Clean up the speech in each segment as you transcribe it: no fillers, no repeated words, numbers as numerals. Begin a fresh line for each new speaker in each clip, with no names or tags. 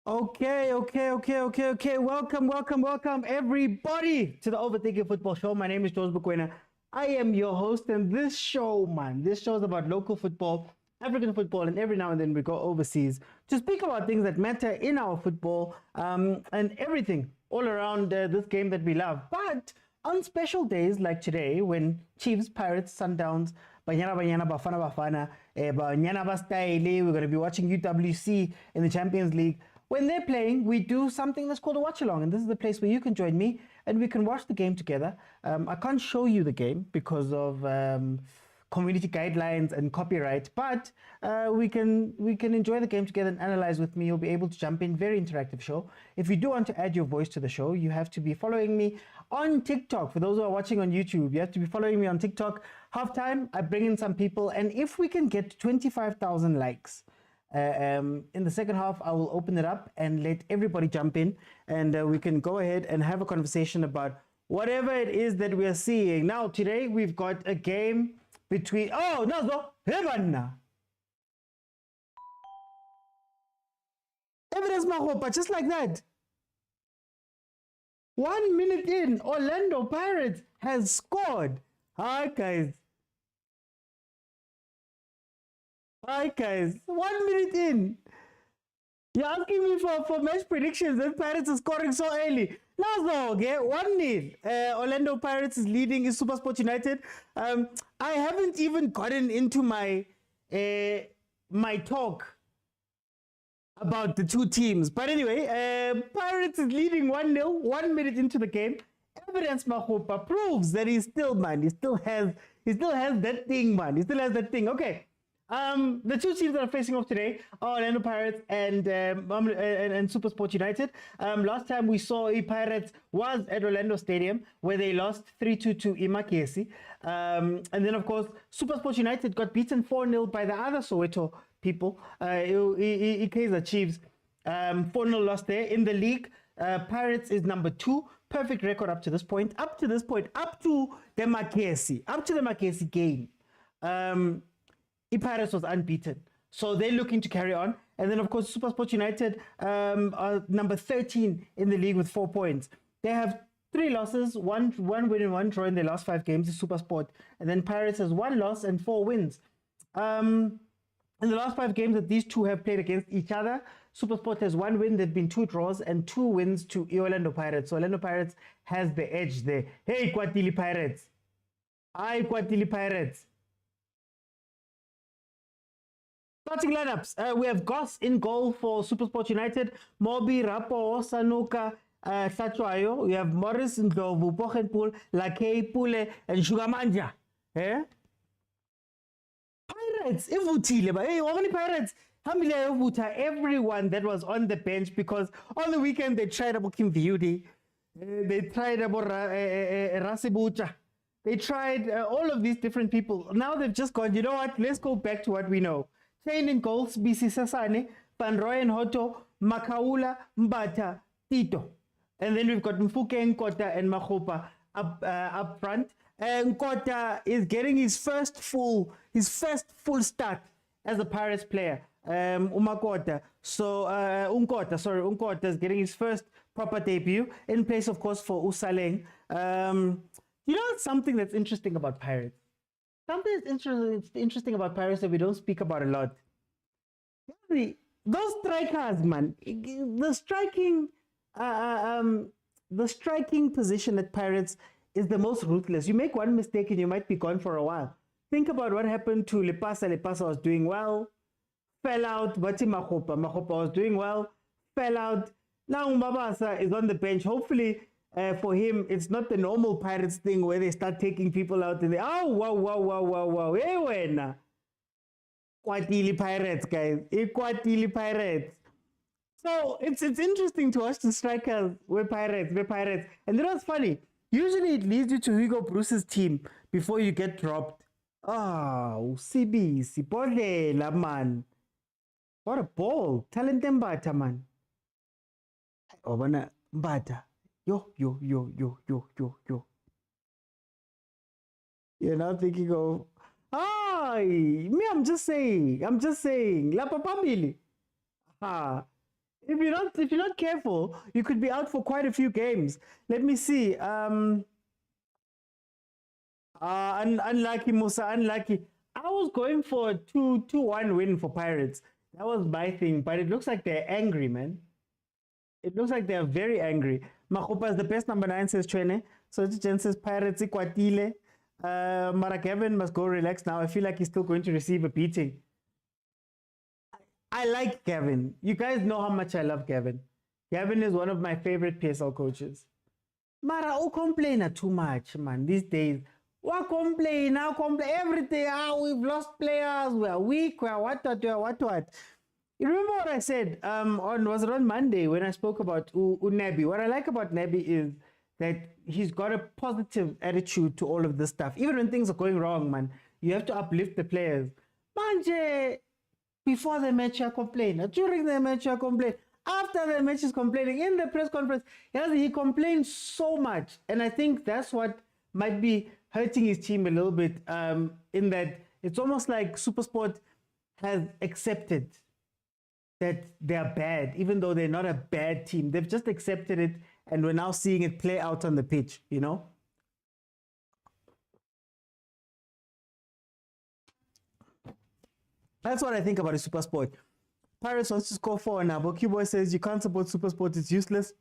Okay. Welcome, everybody, to the Overthinking Football Show. My name is Mokwena. I am your host, and this show, this show is about local football, African football, and every now and then we go overseas to speak about things that matter in our football, and everything all around this game that we love. But on special days like today, when Chiefs, Pirates, Sundowns, Banyana, Bafana, Banyana Bastaile, we're going to be watching UWC in the Champions League. When they're playing, we do something that's called a watch along, and this is the place where you can join me and we can watch the game together. I can't show you the game because of community guidelines and copyright, but we can enjoy the game together and analyze with me. You'll be able to jump in. Very interactive show. If you do want to add your voice to the show, you have to be following me on TikTok. For those who are watching on YouTube, you have to be following me on TikTok. Halftime, I bring in some people, and if we can get 25,000 likes. In the second half, I will open it up and let everybody jump in, and we can go ahead and have a conversation about whatever it is that we are seeing. Now, today we've got a game between Evidence Mahopa, just like that. 1 minute in, Orlando Pirates has scored. Hi guys. 1 minute in. You're asking me for match predictions and Pirates are scoring so early. No, okay, 1-0. Orlando Pirates is leading in SuperSport United. I haven't even gotten into my my talk about the two teams. But anyway, Pirates is leading 1-0, 1 minute into the game. Evidence Mahopa proves that he still has that thing, man. He still has that thing. Okay. The two teams that are facing off today are Orlando Pirates and SuperSport United. Last time we saw Pirates was at Orlando Stadium, where they lost 3-2 to Imakesi. And then, of course, SuperSport United got beaten 4-0 by the other Soweto people, Kaizer Chiefs. 4-0 loss there. In the league, Pirates is number 2. Perfect record up to this point. Up to the Makesi game. Pirates was unbeaten, so they're looking to carry on. And then, of course, SuperSport United are number 13 in the league with 4 points. They have 3 losses, one win and 1 draw in their last 5 games is SuperSport. And then Pirates has 1 loss and 4 wins. In the last 5 games that these two have played against each other, SuperSport has 1 win, there've been 2 draws and 2 wins to Orlando Pirates. So Orlando Pirates has the edge there. Hey, Kwatili Pirates. Hi, Kwatili Pirates. Starting lineups, we have Goss in goal for SuperSport United, Mobi, Rapo, Sanuka, Sachwayo. We have Morris, Ndlovu, Pochenpool, Lakay, Pule, and Sugamanja. Eh? Pirates, Ivutile, but hey, how many Pirates? Everyone that was on the bench, because on the weekend they tried about Kim Viudi, they tried about Rasibucha, they tried all of these different people. Now they've just gone, you know what, let's go back to what we know. Chain in goals, BC Sasane, Van Royen Hoto, Makaula, Mbata, Tito. And then we've got Mfuke, Nkota, and Mahopa up front. And Nkota is getting his first full start as a Pirates player. Unkota is getting his first proper debut in place, of course, for Usaleng. You know something that's interesting about Pirates? Something that's interesting about Pirates that we don't speak about a lot. Those strikers, man, the striking position at Pirates is the most ruthless. You make one mistake and you might be gone for a while. Think about what happened to Lepasa. Lepasa was doing well, fell out. Bati Mahopa was doing well, fell out. Now Mabasa is on the bench. Hopefully, for him, it's not the normal Pirates thing where they start taking people out and they, oh, wow. Hey, when? Kwatili Pirates, guys. Kwatili Pirates. So it's interesting to watch the strikers. We're Pirates. And you know what's funny? Usually it leads you to Hugo Bruce's team before you get dropped. Oh, CB, Sipodela, man. What a ball. Talent Mbata, man. Oh, Mbata. Yo. You're now thinking of, me, I'm just saying. La Papa Billy. if you're not careful, you could be out for quite a few games. Let me see. Unlucky Musa, unlucky. I was going for a 2-1 win for Pirates. That was my thing, but it looks like they're angry, man. It looks like they're very angry. Makopa is the best number 9, says Tshwane. So Jen says Pirates ikwatile. Mara Gavin must go relax now. I feel like he's still going to receive a beating. I like Gavin. You guys know how much I love Gavin. Gavin is one of my favorite PSL coaches. Mara, oh, complain too much, man, these days. What complain? Now complain everything. We've lost players. We are weak. We are what. You remember what I said was it on Monday when I spoke about Nabi? What I like about Nabi is that he's got a positive attitude to all of this stuff. Even when things are going wrong, man, you have to uplift the players. Manje, before the match, you complain. During the match, you complain. After the match, is complaining. In the press conference, he complains so much. And I think that's what might be hurting his team a little bit, in that it's almost like SuperSport has accepted that they're bad, even though they're not a bad team. They've just accepted it, and we're now seeing it play out on the pitch, you know? That's what I think about a SuperSport. Pirates wants to score 4 now, but Q-Boy says you can't support SuperSport, it's useless.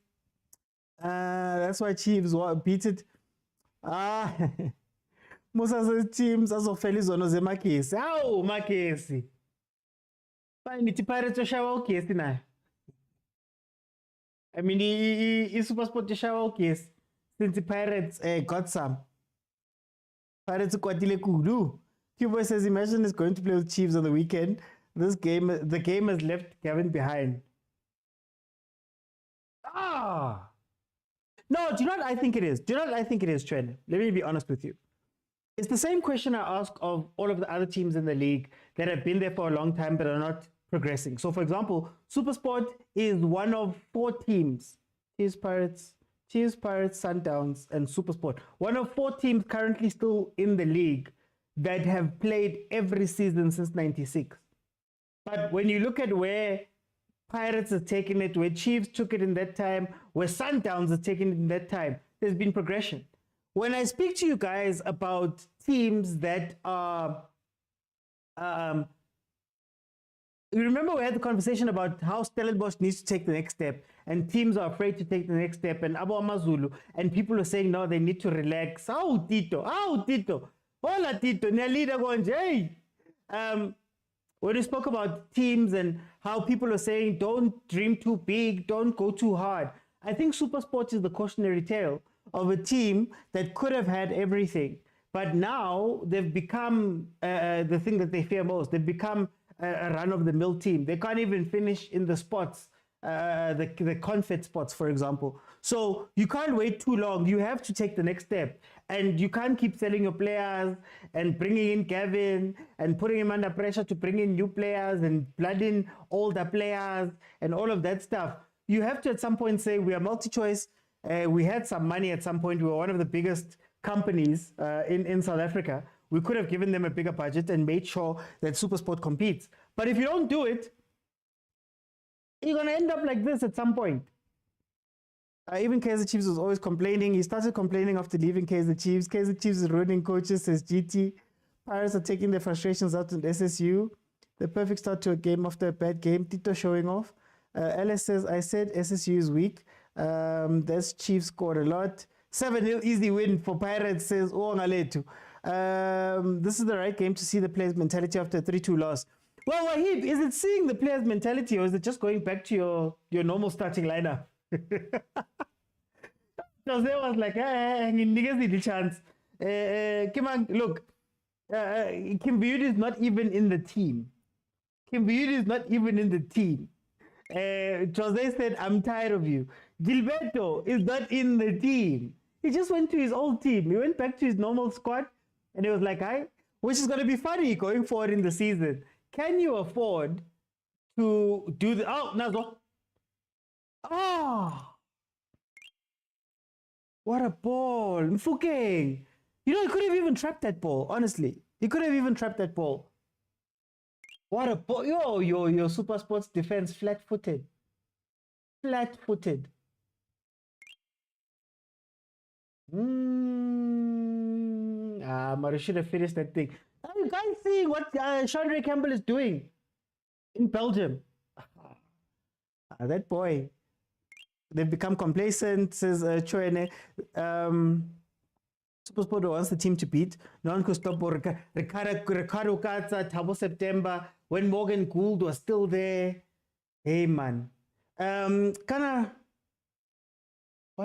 That's why Chiefs beat it. Musa says teams azofela izono zemakesi. Awu makesi. Fine, ithi Pirates yoshawa ugesi nayo. I mean, i-SuperSport yoshawa ugesi since the Pirates got some. Pirates kwatile kudu. Cuba says imagine is going to play with Chiefs on the weekend. The game has left Gavin behind. No, do you know what I think it is? Tshwane? Let me be honest with you. It's the same question I ask of all of the other teams in the league that have been there for a long time but are not progressing. So, for example, SuperSport is one of 4 teams. Chiefs, Pirates, Sundowns, and SuperSport. One of 4 teams currently still in the league that have played every season since '96. But when you look at where Pirates has taken it, where Chiefs took it in that time, where Sundowns has taken it in that time, there's been progression. When I speak to you guys about teams that are, you remember we had the conversation about how Stellenbosch needs to take the next step, and teams are afraid to take the next step, and Abo Amazulu, and people are saying no, they need to relax. Tito, hola Tito, Nyalida Gonje, hey. When we spoke about teams and how people are saying don't dream too big, don't go too hard, I think SuperSport is the cautionary tale of a team that could have had everything, but now they've become the thing that they fear most. They've become a run-of-the-mill team. They can't even finish in the spots, the confed spots, for example. So you can't wait too long. You have to take the next step, and you can't keep selling your players and bringing in Gavin and putting him under pressure to bring in new players and blooding older players and all of that stuff. You have to at some point say we are multi-choice. We had some money at some point. We were one of the biggest companies in South Africa. We could have given them a bigger budget and made sure that SuperSport competes. But if you don't do it, you're going to end up like this at some point. Even Kaizer Chiefs was always complaining. He started complaining after leaving Kaizer Chiefs. Kaizer Chiefs is ruining coaches, says GT. Pirates are taking their frustrations out on SSU. The perfect start to a game after a bad game. Tito showing off. Alice says, I said SSU is weak. This Chiefs scored a lot. 7-0 easy win for Pirates, says Ngaletu. This is the right game to see the players' mentality after a 3-2 loss. Well, Wahid, is it seeing the players' mentality, or is it just going back to your normal starting lineup? Jose was like, niggas the chance. Come on, look, Kim Beauty is not even in the team. Jose said, I'm tired of you. Gilberto is not in the team. He just went to his old team. He went back to his normal squad, and he was like, which is going to be funny going forward in the season. Can you afford to do the... Oh, Nazo. Oh, what a ball. Mfukeng. You know, he could have even trapped that ball, honestly. He could have even trapped that ball. What a ball. Your SuperSports defense flat-footed. flat-footed. But I should have finished that thing. Are you guys seeing what Chandra Campbell is doing in Belgium? That boy. They've become complacent, says tshwane. SuperSport wants the team to beat. Non-Costopo, Ricardo Katza, Thabo September, when Morgan Gould was still there. Hey, man. Why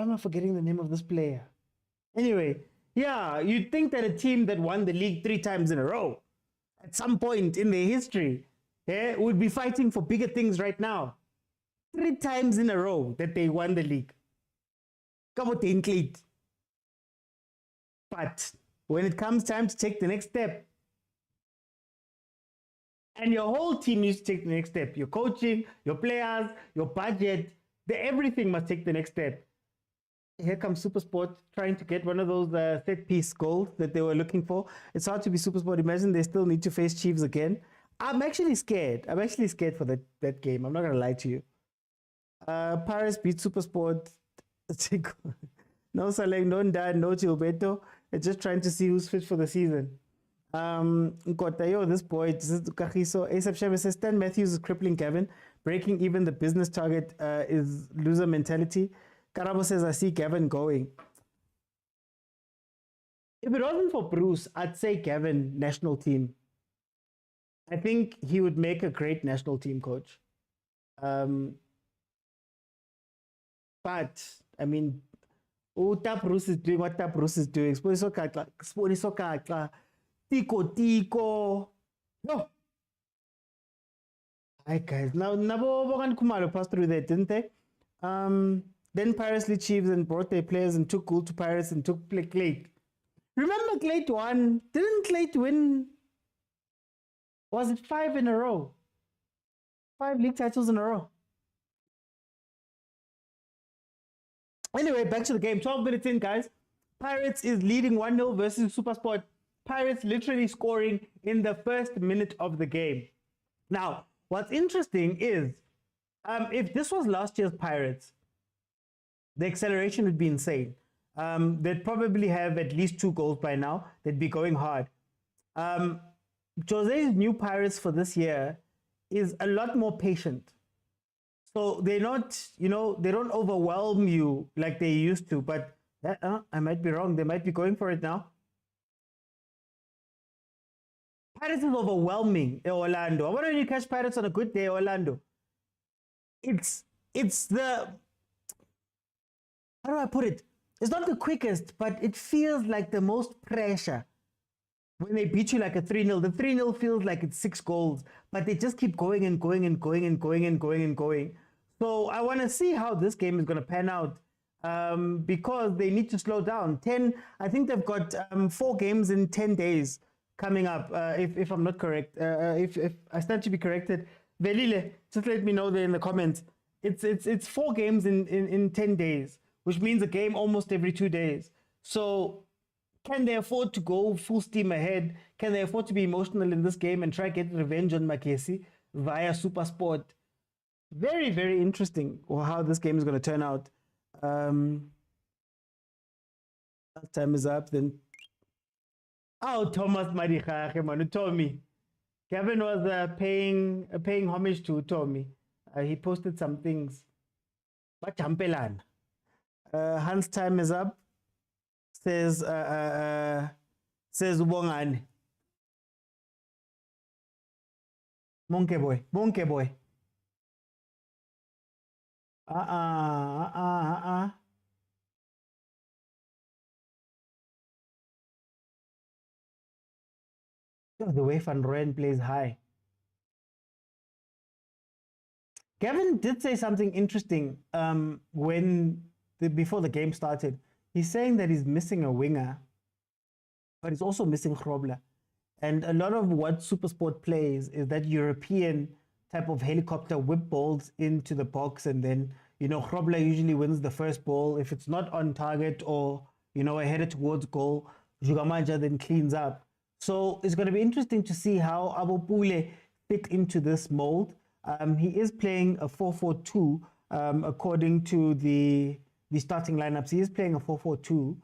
am I forgetting the name of this player? Anyway, yeah, you'd think that a team that won the league 3 times in a row, at some point in their history, would be fighting for bigger things right now. 3 times in a row that they won the league. But when it comes time to take the next step, and your whole team needs to take the next step, your coaching, your players, your budget, everything must take the next step. Here comes SuperSport trying to get one of those set-piece goals that they were looking for. It's hard to be SuperSport. Imagine they still need to face Chiefs again. I'm actually scared. I'm actually scared for that game. I'm not going to lie to you. Paris beat SuperSport. No Saleng, no Ndan, no Gilberto. It's just trying to see who's fit for the season. Nkotayo, this boy, Kagiso, ASAP Shebe says Stan Matthews is crippling Gavin. Breaking even the business target is loser mentality. Karabo says, I see Gavin going. If it wasn't for Bruce, I'd say Gavin, national team. I think he would make a great national team coach. But, I mean, Tap Bruce is doing what Tap Bruce is doing. Tico. No. Hi, guys. Now, Nabo Kumalo passed through there, didn't they? Then Pirates lead Chiefs and brought their players and took Gould to Pirates and took Clate. Remember Clate won? Didn't Clate win? Was it 5 in a row? 5 league titles in a row. Anyway, back to the game. 12 minutes in, guys. Pirates is leading 1-0 versus SuperSport. Pirates literally scoring in the first minute of the game. Now, what's interesting is, if this was last year's Pirates, the acceleration would be insane. They'd probably have at least 2 goals by now. They'd be going hard. Jose's new Pirates for this year is a lot more patient. So they're not, they don't overwhelm you like they used to. But I might be wrong. They might be going for it now. Pirates is overwhelming Orlando. I wonder when you catch Pirates on a good day, Orlando. It's the... How do I put it? It's not the quickest, but it feels like the most pressure. When they beat you like a 3-0, the 3-0 feels like it's 6 goals, but they just keep going and going and going and going and going and going. So I want to see how this game is going to pan out because they need to slow down. I think they've got 4 games in 10 days coming up, if I'm not correct. If I stand to be corrected, Velile, just let me know there in the comments. It's 4 games in 10 days. Which means a game almost every 2 days. So can they afford to go full steam ahead? Can they afford to be emotional in this game and try to get revenge on Makesi via SuperSport? Very, very interesting how this game is going to turn out. Time is up then. Oh, Thomas Marichache, man, Tommy. Gavin was paying homage to Tommy. He posted some things. But Champelan. Hans' time is up. Says Ubongani. Monkey boy. The way Van Rooyen plays high. Gavin did say something interesting before the game started. He's saying that he's missing a winger, but he's also missing Grobler. And a lot of what SuperSport plays is that European type of helicopter whip balls into the box, and then, Grobler usually wins the first ball. If it's not on target or, headed towards goal, Jugamanja then cleans up. So it's going to be interesting to see how Abopule fit into this mold. He is playing a 4-4-2, according to the starting lineups. He is playing a 4-4-2,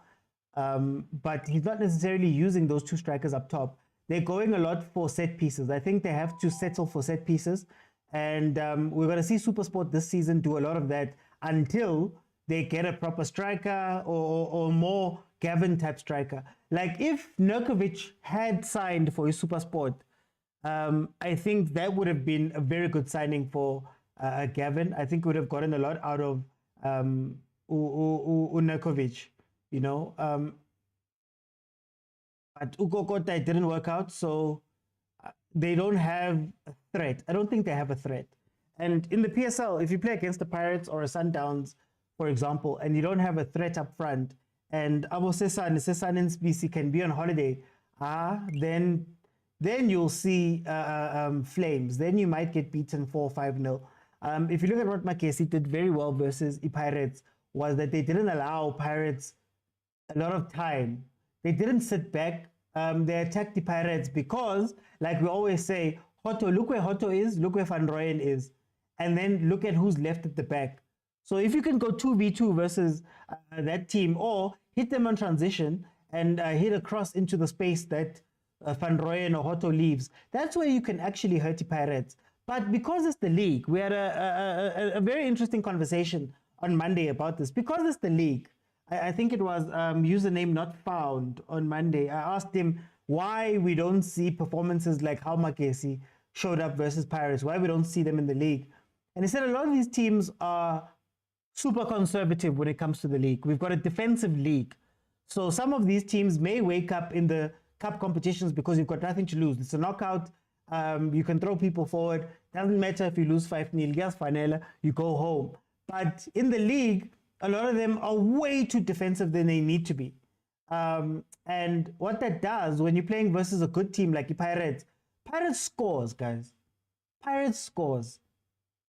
but he's not necessarily using those two strikers up top. They're going a lot for set pieces. I think they have to settle for set pieces, and we're going to see SuperSport this season do a lot of that until they get a proper striker or more Gavin type striker. Like if Nurkovic had signed for his SuperSport, I think that would have been a very good signing for Gavin. I think would have gotten a lot out of Nurkovic, you know. But Ugo Kota, it didn't work out, so they don't have a threat. I don't think they have a threat. And in the PSL, if you play against the Pirates or a Sundowns, for example, and you don't have a threat up front, and Abo Sesan and SBC can be on holiday, then you'll see flames. Then you might get beaten 4-5-0. If you look at what Makesi did very well versus the Pirates, was that they didn't allow Pirates a lot of time. They didn't sit back. They attacked the Pirates because, like we always say, Hoto, look where Hoto is, look where Van Rooyen is, and then look at who's left at the back. So if you can go 2v2 versus that team, or hit them on transition and hit a cross into the space that Van Rooyen or Hoto leaves, that's where you can actually hurt the Pirates. But because it's the league, we had a very interesting conversation on Monday about this. Because it's the league, I think it was username not found on Monday. I asked him why we don't see performances like how Makesi showed up versus Pirates, why we don't see them in the league. And he said a lot of these teams are super conservative when it comes to the league. We've got a defensive league. So some of these teams may wake up in the cup competitions because you've got nothing to lose. It's a knockout. You can throw people forward. Doesn't matter if you lose 5-0. Yes, Fanela, you go home. But in the league, a lot of them are way too defensive than they need to be. And what that does when you're playing versus a good team like the Pirates scores, guys. Pirates scores.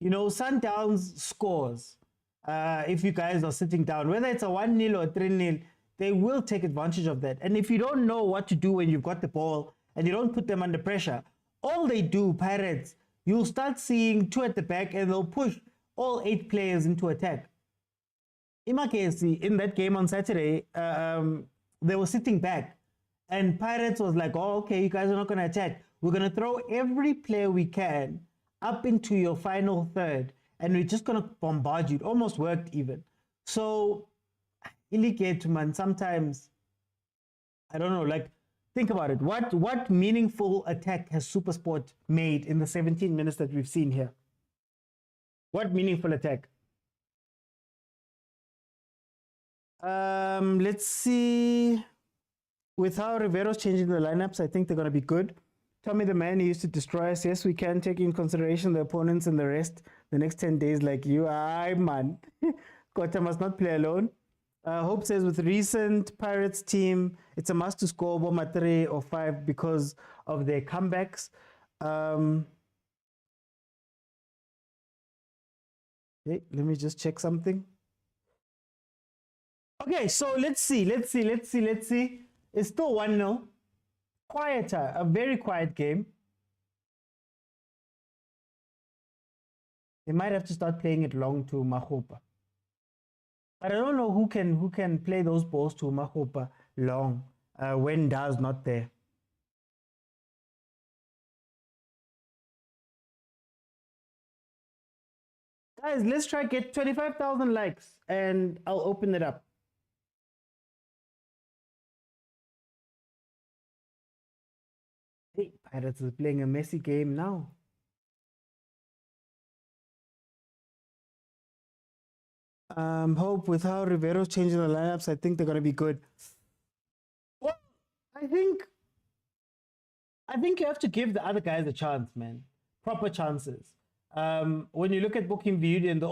You know, Sundowns scores. If you guys are sitting down, whether it's a 1-0 or 3-0, they will take advantage of that. And if you don't know what to do when you've got the ball and you don't put them under pressure, all they do, Pirates, you'll start seeing two at the back and they'll push all 8 players into attack. Imakesi, in that game on Saturday, they were sitting back and Pirates was like, oh, okay, you guys are not going to attack. We're going to throw every player we can up into your final third and we're just going to bombard you. It almost worked even. So, man, sometimes, I don't know, like, think about it. What meaningful attack has SuperSport made in the 17 minutes that we've seen here? What meaningful attack? Let's see. With how Rivero's changing the lineups, I think they're going to be good. Tommy the man who used to destroy us. Yes, we can take in consideration the opponents and the rest the next 10 days like you. Aye, man. Kota must not play alone. Hope says with recent Pirates team, it's a must to score Boma 3 or 5 because of their comebacks. Okay, let me just check something. Okay, so let's see. It's still 1-0. Quieter, a very quiet game. They might have to start playing it long to Mahopa. But I don't know who can play those balls to Mahopa long when Da's not there. Guys, let's try get 25,000 likes and I'll open it up. Hey, Pirates is playing a messy game now. Hope with how Rivero's changing the lineups, I think they're going to be good. Well, I think you have to give the other guys a chance, man. Proper chances. When you look at Booking Viewed and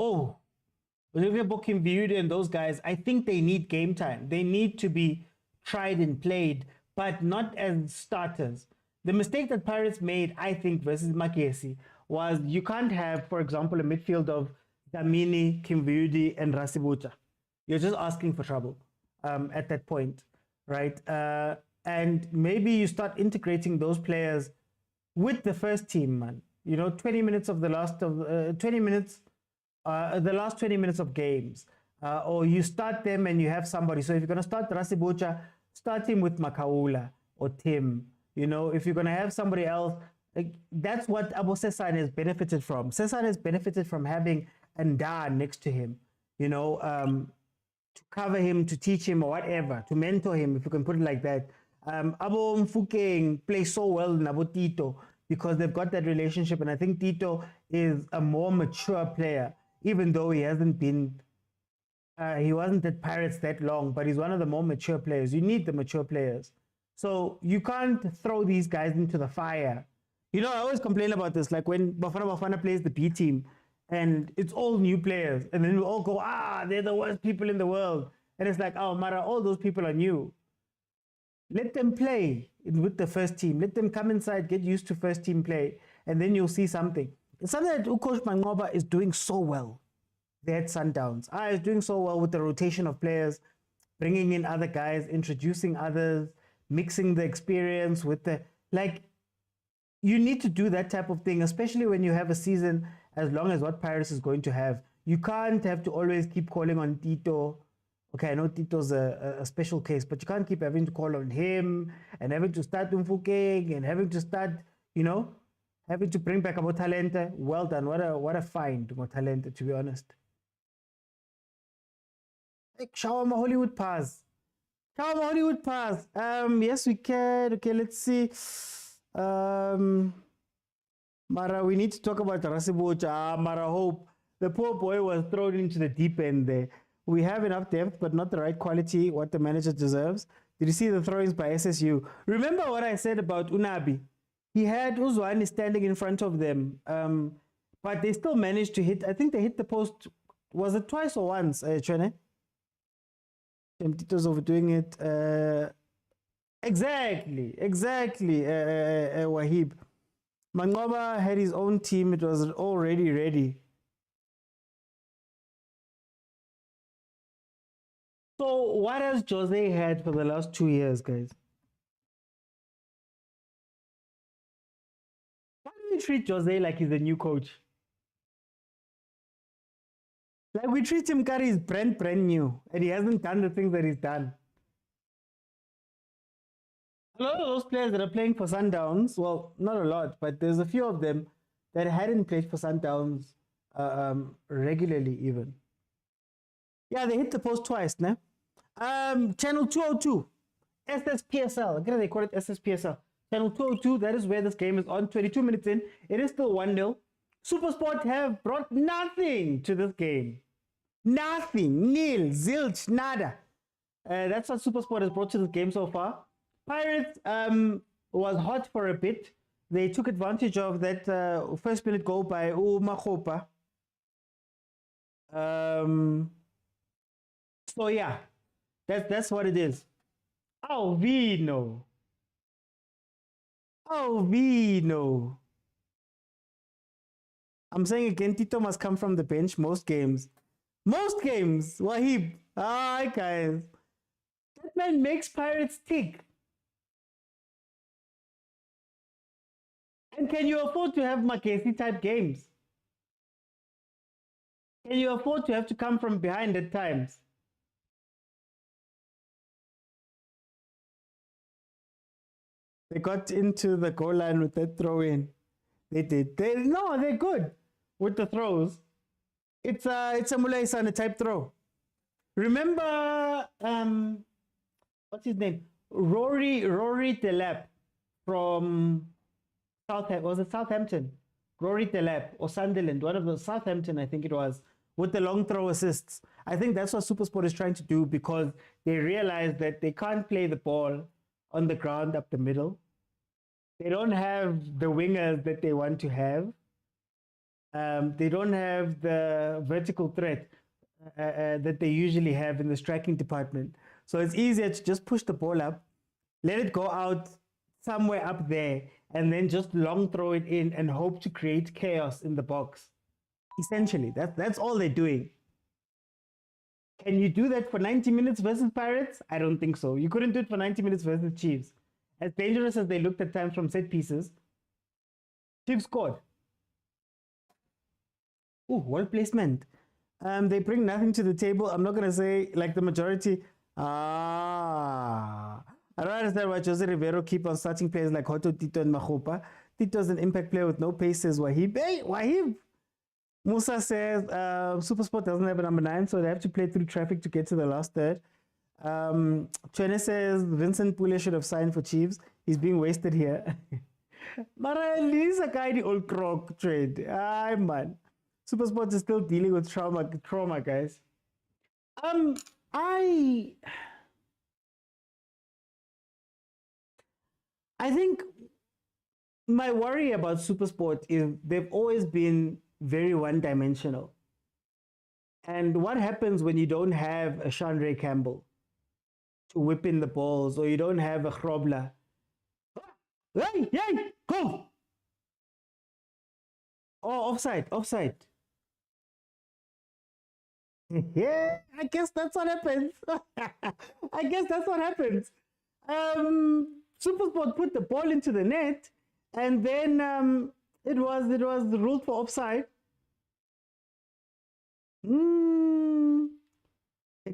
those guys, I think they need game time. They need to be tried and played, but not as starters. The mistake that Pirates made, I think, versus Makesi was you can't have, for example, a midfield of Damini, Kimviudi, and Rasibuta. You're just asking for trouble at that point, right? And maybe you start integrating those players with the first team, man. You know, 20 minutes of the last of 20 minutes the last 20 minutes of games, or you start them and you have somebody. So if you're going to start Rasibucha, start him with Makaula or Tim. You know, if you're going to have somebody else, like, that's what Abo Sesan has benefited from. Sesan has benefited from having Nda next to him, you know, to cover him, to teach him or whatever, to mentor him, if you can put it like that. Abo Mfukeng plays so well in Abo Tito because they've got that relationship. And I think Tito is a more mature player, even though he hasn't been, he wasn't at Pirates that long, but he's one of the more mature players. You need the mature players. So you can't throw these guys into the fire. You know, I always complain about this, like when Bafana plays the B team and it's all new players, and then we all go, they're the worst people in the world. And it's like, oh, Mara, all those people are new. Let them play with the first team. Let them come inside, get used to first team play, and then you'll see something. It's something that Coach Mangoba is doing so well. They had Sundowns. Is doing so well with the rotation of players, bringing in other guys, introducing others, mixing the experience with the, like, you need to do that type of thing, especially when you have a season as long as what Pirates is going to have. You can't have to always keep calling on Tito. Okay, I know Tito's a special case, but you can't keep having to call on him and having to start Mfukeng and having to start, you know, having to bring back about Talente. Well done. What a find, Talente, to be honest. Like, shower my Hollywood pass. Shower my Hollywood pass. Yes, we can. Okay, let's see. Mara, we need to talk about Rasibucha. Mara, hope the poor boy was thrown into the deep end there. We have enough depth, but not the right quality, what the manager deserves. Did you see the throw-ins by SSU? Remember what I said about Unabi? He had Uzwani standing in front of them, but they still managed to hit. I think they hit the post. Was it twice or once, Tshwane? Tito's overdoing it. Exactly, Wahib. Mangoba had his own team. It was already ready. So what has Jose had for the last 2 years, guys? Why do we treat Jose like he's a new coach? Like we treat him like he's brand new and he hasn't done the things that he's done. A lot of those players that are playing for Sundowns, well, not a lot, but there's a few of them that hadn't played for Sundowns regularly even. Yeah, they hit the post twice, no? Channel 202, SSPSL. Again, they call it SSPSL. Channel 202, that is where this game is on. 22 minutes in, it is still 1-0. SuperSport have brought nothing to this game. Nothing, nil, zilch, nada. That's what SuperSport has brought to this game so far. Pirates was hot for a bit. They took advantage of that first minute goal by Umakhopa. So yeah, that's what it is. Oh, Vino. I'm saying again, Tito must come from the bench most games. Wahib. Hi, guys. That man makes Pirates tick. And can you afford to have Makesi type games? Can you afford to have to come from behind at times? They got into the goal line with that throw in. They did. They're good with the throws. It's a Mulaisana type throw. Remember what's his name? Rory Delap from Southampton? Rory Delap or Sunderland, one of the Southampton, I think it was, with the long throw assists. I think that's what SuperSport is trying to do because they realize that they can't play the ball on the ground up the middle. They don't have the wingers that they want to have. They don't have the vertical threat that they usually have in the striking department. So it's easier to just push the ball up, let it go out somewhere up there, and then just long throw it in and hope to create chaos in the box. Essentially, that's all they're doing. Can you do that for 90 minutes versus Pirates? I don't think so. You couldn't do it for 90 minutes versus Chiefs. As dangerous as they looked at times from set pieces, Chiefs scored. well placement. They bring nothing to the table. I'm not gonna say like the majority. I don't understand why Jose Rivero keep on starting players like Hoto, Tito, and Mahopa. Tito's an impact player with no pace, says Wahib. Hey, Wahib! Musa says Supersport doesn't have a number 9, so they have to play through traffic to get to the last third. Tshwane says Vincent Pule should have signed for Chiefs. He's being wasted here. Mara, this is a kind of old croc trade. Aye, man. Supersport is still dealing with trauma, guys. I think my worry about Supersport is they've always been very one-dimensional. And what happens when you don't have a Shandre Campbell to whip in the balls, or you don't have a Grobler? Hey, go! Oh, offside. Yeah, I guess that's what happens. Supersport put the ball into the net, and then it was ruled for offside. Here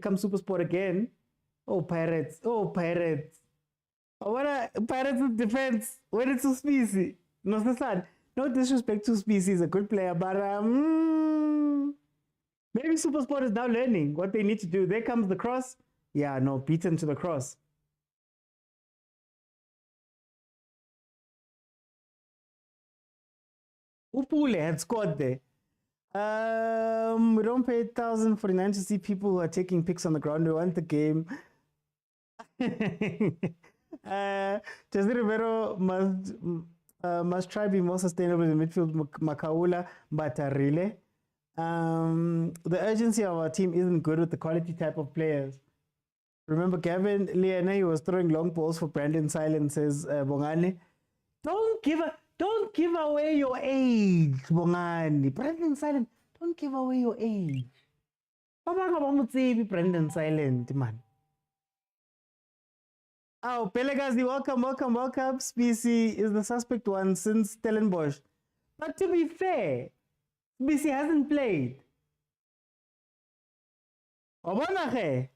comes Supersport again. Oh, Pirates. Oh, Pirates defense when it's Species. No, no disrespect to Species, a good player, but maybe Supersport is now learning what they need to do. There comes the cross. Yeah, no, beaten to the cross. Upule had scored there. We don't pay 1,049 to see people who are taking pics on the ground. We want the game. Jose Rivero must try be more sustainable in midfield. Makaula, but really, the urgency of our team isn't good with the quality type of players. Remember Gavin Liana, he was throwing long balls for Brandon Silence, says Bongani. Don't give away your age, Bongani. Brandon Silent, don't give away your age. Brandon Silent, man. Oh, Vilakazi, welcome. Specie is the suspect one since Stellenbosch. But to be fair, Specie hasn't played. You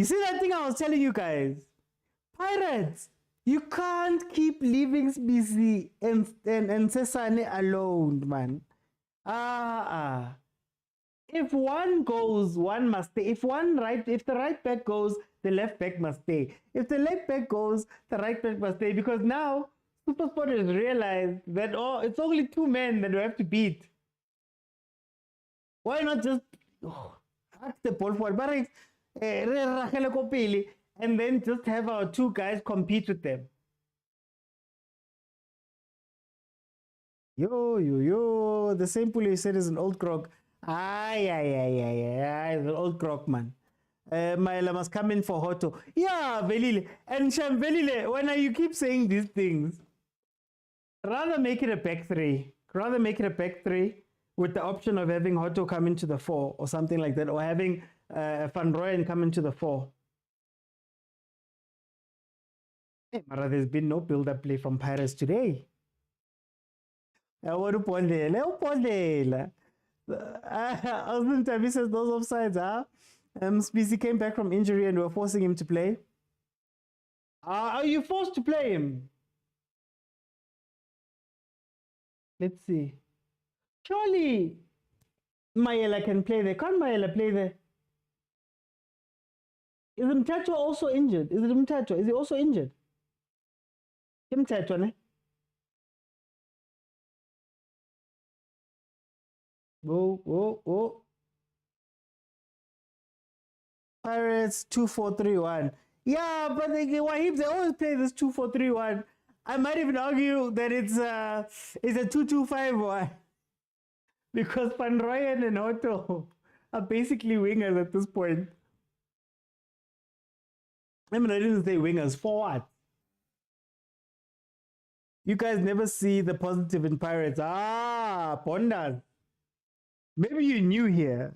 see that thing I was telling you guys? Pirates, you can't keep leaving Specie and Sesane alone, man. If one goes, one must stay. If the right back goes, the left back must stay. If the left back goes, the right back must stay. Because now Supersport has realized that it's only 2 men that we have to beat. Why not just hack the ball forward, and then just have our 2 guys compete with them? Yo, the same pool you said is an old croc. Aye, it's an old croc, man. Maela must come in for Hoto. Yeah, Velile. And Sham Velile, when you keep saying these things, rather make it a back 3. Rather make it a back 3 with the option of having Hoto come into the 4 or something like that, or having Van Rooyen come into the 4. Hey, Mara, there's been no build-up play from Pirates today. Osman Tabi says those offsides are. Specie came back from injury and we're forcing him to play. Are you forced to play him? Let's see. Surely Mayela can play there. Can't Mayela play there? Is Mtacho also injured? Is he also injured? Mtacho, ne? Oh. Pirates 2-4-3-1. Yeah, but they always play this 2-4-3-1. I might even argue that it's a 2-2-5-1 because Van Rooyen and Otto are basically wingers at this point. I mean, I didn't say wingers. Forward. You guys never see the positive in Pirates. Pondas. Maybe you're new here.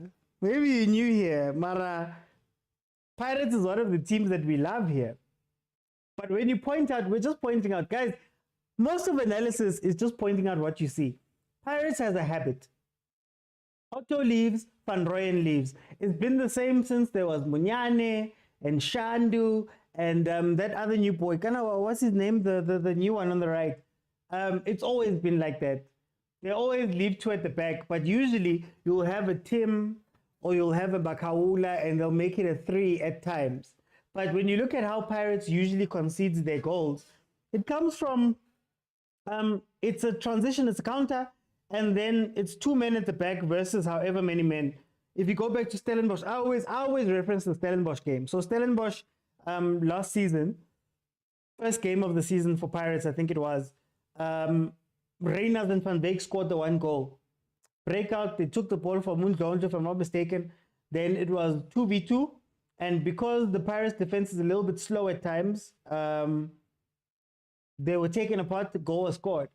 Mara, Pirates is one of the teams that we love here. But when you point out, we're just pointing out, guys, most of analysis is just pointing out what you see. Pirates has a habit Otto leaves, Van Rooyen leaves. It's been the same since there was Munyane and Shandu and that other new boy. What's his name? The new one on the right. It's always been like that. They always leave two at the back, but usually you'll have a Tim or you'll have a Bakaula and they'll make it a 3 at times. But when you look at how Pirates usually concedes their goals, it comes from it's a transition, it's a counter, and then it's 2 men at the back versus however many men. If you go back to Stellenbosch, I always reference the Stellenbosch game. So Stellenbosch last season, first game of the season for Pirates, I think it was, Reynolds and Van Beek scored the 1 goal. Breakout, they took the ball from Mundonjo, if I'm not mistaken. Then it was 2v2. And because the Pirates defense is a little bit slow at times, they were taken apart, the goal was scored.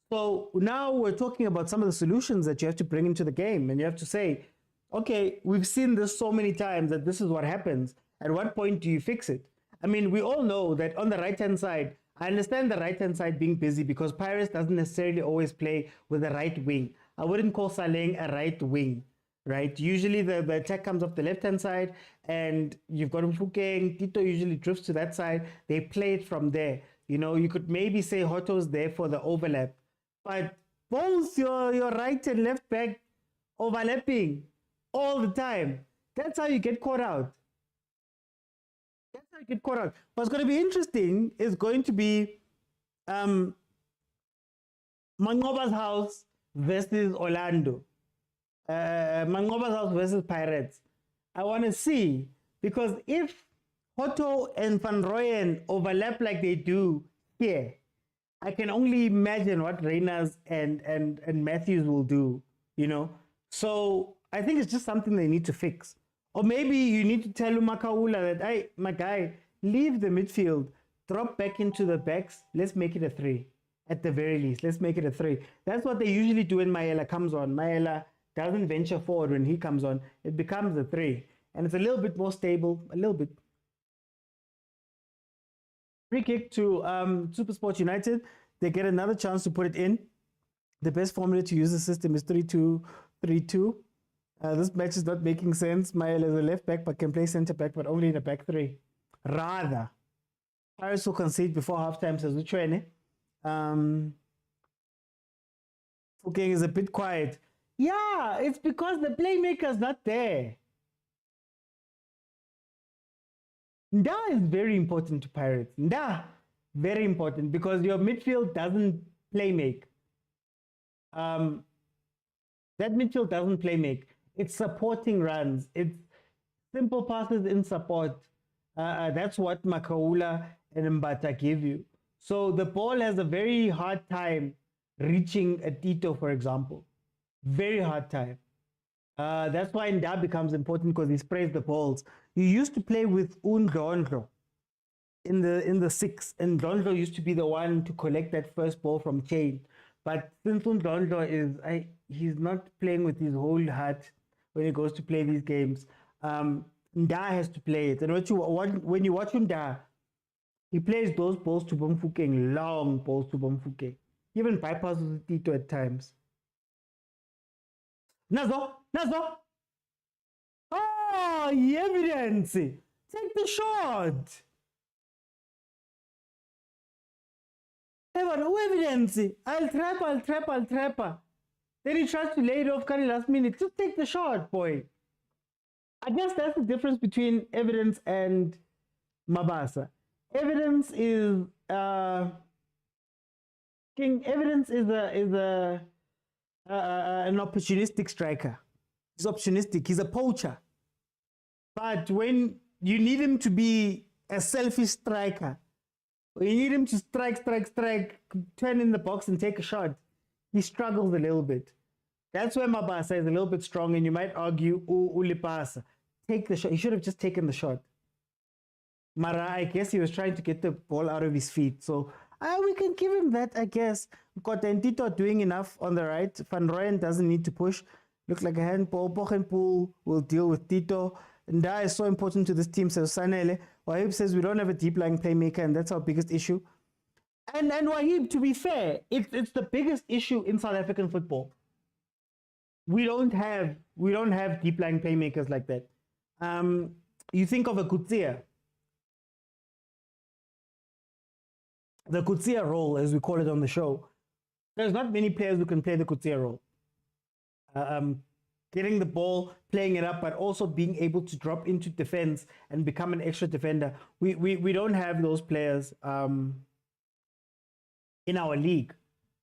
So now we're talking about some of the solutions that you have to bring into the game. And you have to say, okay, we've seen this so many times that this is what happens. At what point do you fix it? I mean, we all know that on the right-hand side, I understand the right-hand side being busy because Pirates doesn't necessarily always play with the right wing. I wouldn't call Saleng a right wing, right? Usually the attack comes off the left-hand side and you've got Mfukeng, Tito usually drifts to that side. They play it from there. You know, you could maybe say Hotto's there for the overlap. But both your right and left back overlapping all the time. That's how you get caught out. That's how you get caught out. What's going to be interesting is going to be Mangoba's house versus Orlando. Mangoba's house versus Pirates. I want to see, because if Hotto and Van Rooyen overlap like they do here, I can only imagine what Reynolds and Matthews will do, you know. So I think it's just something they need to fix. Or maybe you need to tell Makaula that, hey, my guy, leave the midfield, drop back into the backs, let's make it a 3. At the very least, let's make it a 3. That's what they usually do when Maela comes on. Maela doesn't venture forward when he comes on. It becomes a 3. And it's a little bit more stable, a little bit. Free kick to SuperSport United. They get another chance to put it in. The best formula to use the system is 3-2-3-2. This match is not making sense. Mael is a left back but can play centre back, but only in a back 3. Rather, Pirates will concede before halftime, says tshwane. Fukeng is a bit quiet. Yeah, it's because the playmaker's not there. Nda is very important to Pirates. Nda, very important, because your midfield doesn't play make. That midfield doesn't play make. It's supporting runs. It's simple passes in support. That's what Makaula and Mbata give you. So the ball has a very hard time reaching a Tito, for example. Very hard time. That's why Nda becomes important, because he sprays the balls. You used to play with Undlondlo in the 6, and Ndlondlo used to be the one to collect that first ball from Chain. But since Undlondlo he's not playing with his whole heart when he goes to play these games. Nda has to play it. And when you watch Nda, he plays those balls to Bomfukeng, long balls to Bomfukeng. He even bypasses Tito at times. Nazo! Oh, evidence! Take the shot! No evidence! I'll trap. Then he tries to lay it off Kari last minute. Just take the shot, boy. I guess that's the difference between evidence and Mabasa. Evidence is an opportunistic striker. He's opportunistic. He's a poacher. But when you need him to be a selfish striker, when you need him to strike, turn in the box and take a shot, he struggles a little bit. That's where Mabasa is a little bit strong, and you might argue, Ulipasa, take the shot. He should have just taken the shot. Mara, I guess he was trying to get the ball out of his feet. So we can give him that, I guess. Got Tito doing enough on the right. Van Rooyen doesn't need to push. Looks like a handball. Bochenpoel will deal with Tito. And that is so important to this team, says Sanele. Wahib says we don't have a deep-lying playmaker, and that's our biggest issue. And Wahib, to be fair, it's the biggest issue in South African football. we don't have deep lying playmakers like that. You think of a Kutsia, the Kutsia role, as we call it on the show. There's not many players who can play the Kutsia role. Getting the ball, playing it up, but also being able to drop into defense and become an extra defender. We don't have those players in our league.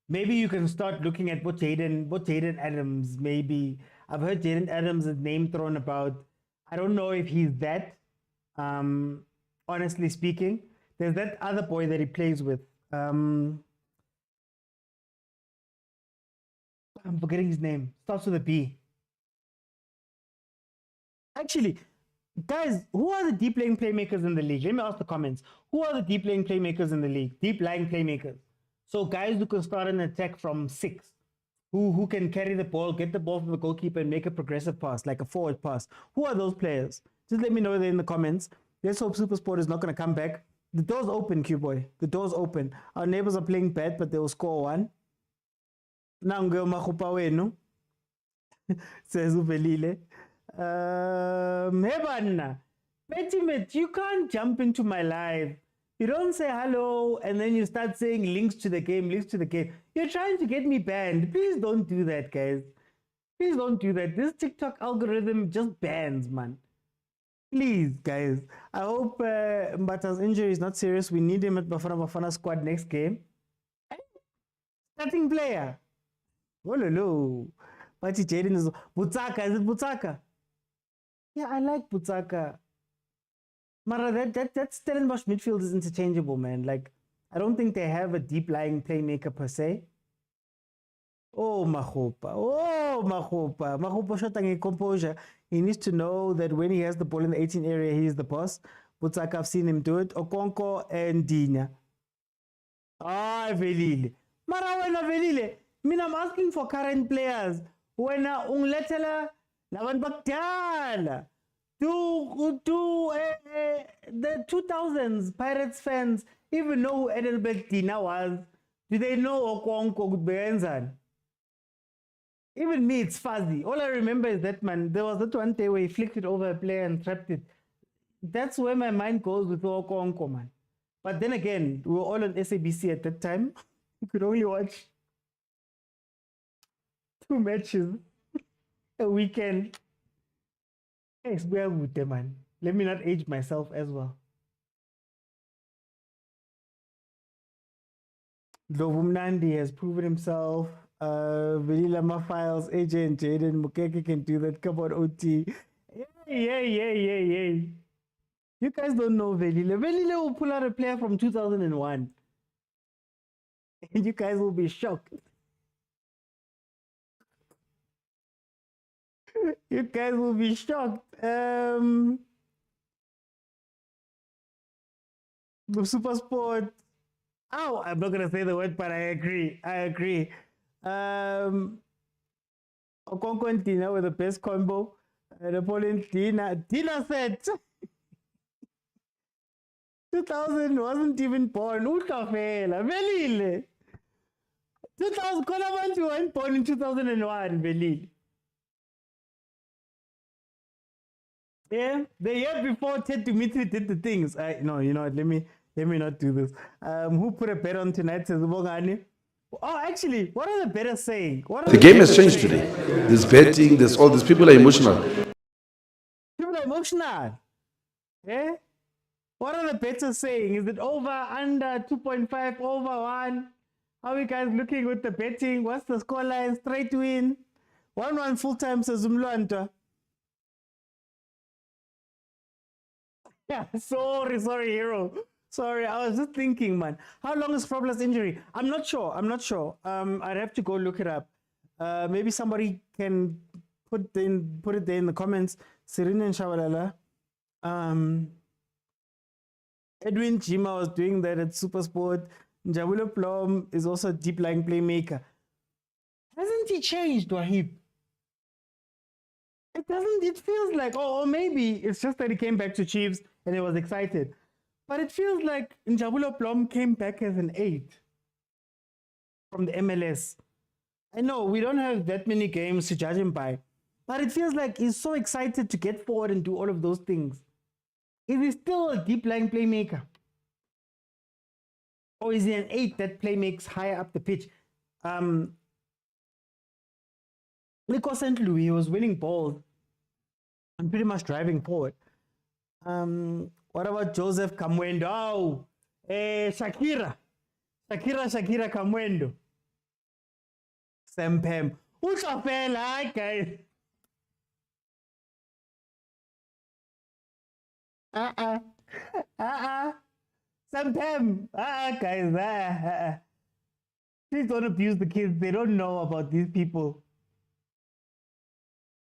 Maybe you can start looking at what Jayden Adams, maybe. I've heard Jayden Adams' name thrown about. I don't know if he's that, honestly speaking. There's that other boy that he plays with. I'm forgetting his name. Starts with a B. Actually, guys, who are the deep lying playmakers in the league? Let me ask the comments. Who are the deep lying playmakers in the league? Deep lying playmakers. So guys who can start an attack from 6, who can carry the ball, get the ball from the goalkeeper and make a progressive pass, like a forward pass. Who are those players? Just let me know there in the comments. Let's hope SuperSport is not going to come back. The door's open, Q-boy. The door's open. Our neighbors are playing bad, but they will score 1. Nango makupa wenu. Says Uvelile. Hebanna. Petimet, you can't jump into my live. You don't say hello and then you start saying links to the game, links to the game. You're trying to get me banned. Please don't do that, guys. Please don't do that. This TikTok algorithm just bans, man. Please, guys. I hope Mbata's injury is not serious. We need him at Bafana squad next game. Starting player. Oh, no. Pachi Jayden is Butsaka. Is it Butsaka? Yeah, I like Butsaka. Mara, that Stellenbosch midfield is interchangeable, man. Like, I don't think they have a deep-lying playmaker per se. Oh, Mahopa. Oh, Mahopa. Mahopa shotang composure. He needs to know that when he has the ball in the 18 area, he is the boss. Butsaka, I've seen him do it. Okonko and Dina. Ah, Velile. Mara, wena Velile. I mean, I'm asking for current players. Wena ungletela laban bakdala. Do the 2000s Pirates fans even know who Edelbert Dina was? Do they know Okonko Gudbenzan? Even me, it's fuzzy. All I remember is that, man, there was that one day where he flicked it over a player and trapped it. That's where my mind goes with Okonko, man. But then again, we were all on SABC at that time. You could only watch 2 matches a weekend. Hey, man. Let me not age myself as well. Dovumnandi has proven himself. Velila Files, AJ and Jayden Mukeke can do that. Come on, OT. Yay. You guys don't know Velila. Velila will pull out a player from 2001. And you guys will be shocked. You guys will be shocked. The SuperSport. Oh, I'm not gonna say the word, but I agree. Okonko and Tina were the best combo. Napoleon Tina said 2000 wasn't even born. Utafela, Velile. 2000 Kolabantu weren't born in 2001, Velile. Yeah, the year before Ted Dimitri did the things. No, you know what? Let me not do this. Who put a bet on tonight? Says Bongani. Oh, actually, what are the bettors saying?
The game has changed today. There's betting. There's all these people are emotional.
People are emotional. Yeah. What are the bettors saying? Is it over, under, 2.5, over 1? How are you guys looking with the betting? What's the scoreline? Straight win. 1-1 full time, says Umluanta. Yeah, sorry, hero. Sorry, I was just thinking, man. How long is Frobler's injury? I'm not sure. I'd have to go look it up. Maybe somebody can put it there in the comments. Serena and Shawalala. Edwin Jima was doing that at SuperSport. Njabulo Plum is also a deep lying playmaker. Hasn't he changed, Wahib? It doesn't, it feels like, or maybe it's just that he came back to Chiefs and he was excited. But it feels like Njabulo Plum came back as an 8 from the MLS. I know we don't have that many games to judge him by, but it feels like he's so excited to get forward and do all of those things. Is he still a deep line playmaker? Or is he an 8 that play makes higher up the pitch? Nico St. Louis was winning balls and pretty much driving forward. What about Joseph Kamwendo? Oh, Shakira Kamwendo. Sempem. Hi guys. Sempem. Guys. Please don't abuse the kids. They don't know about these people.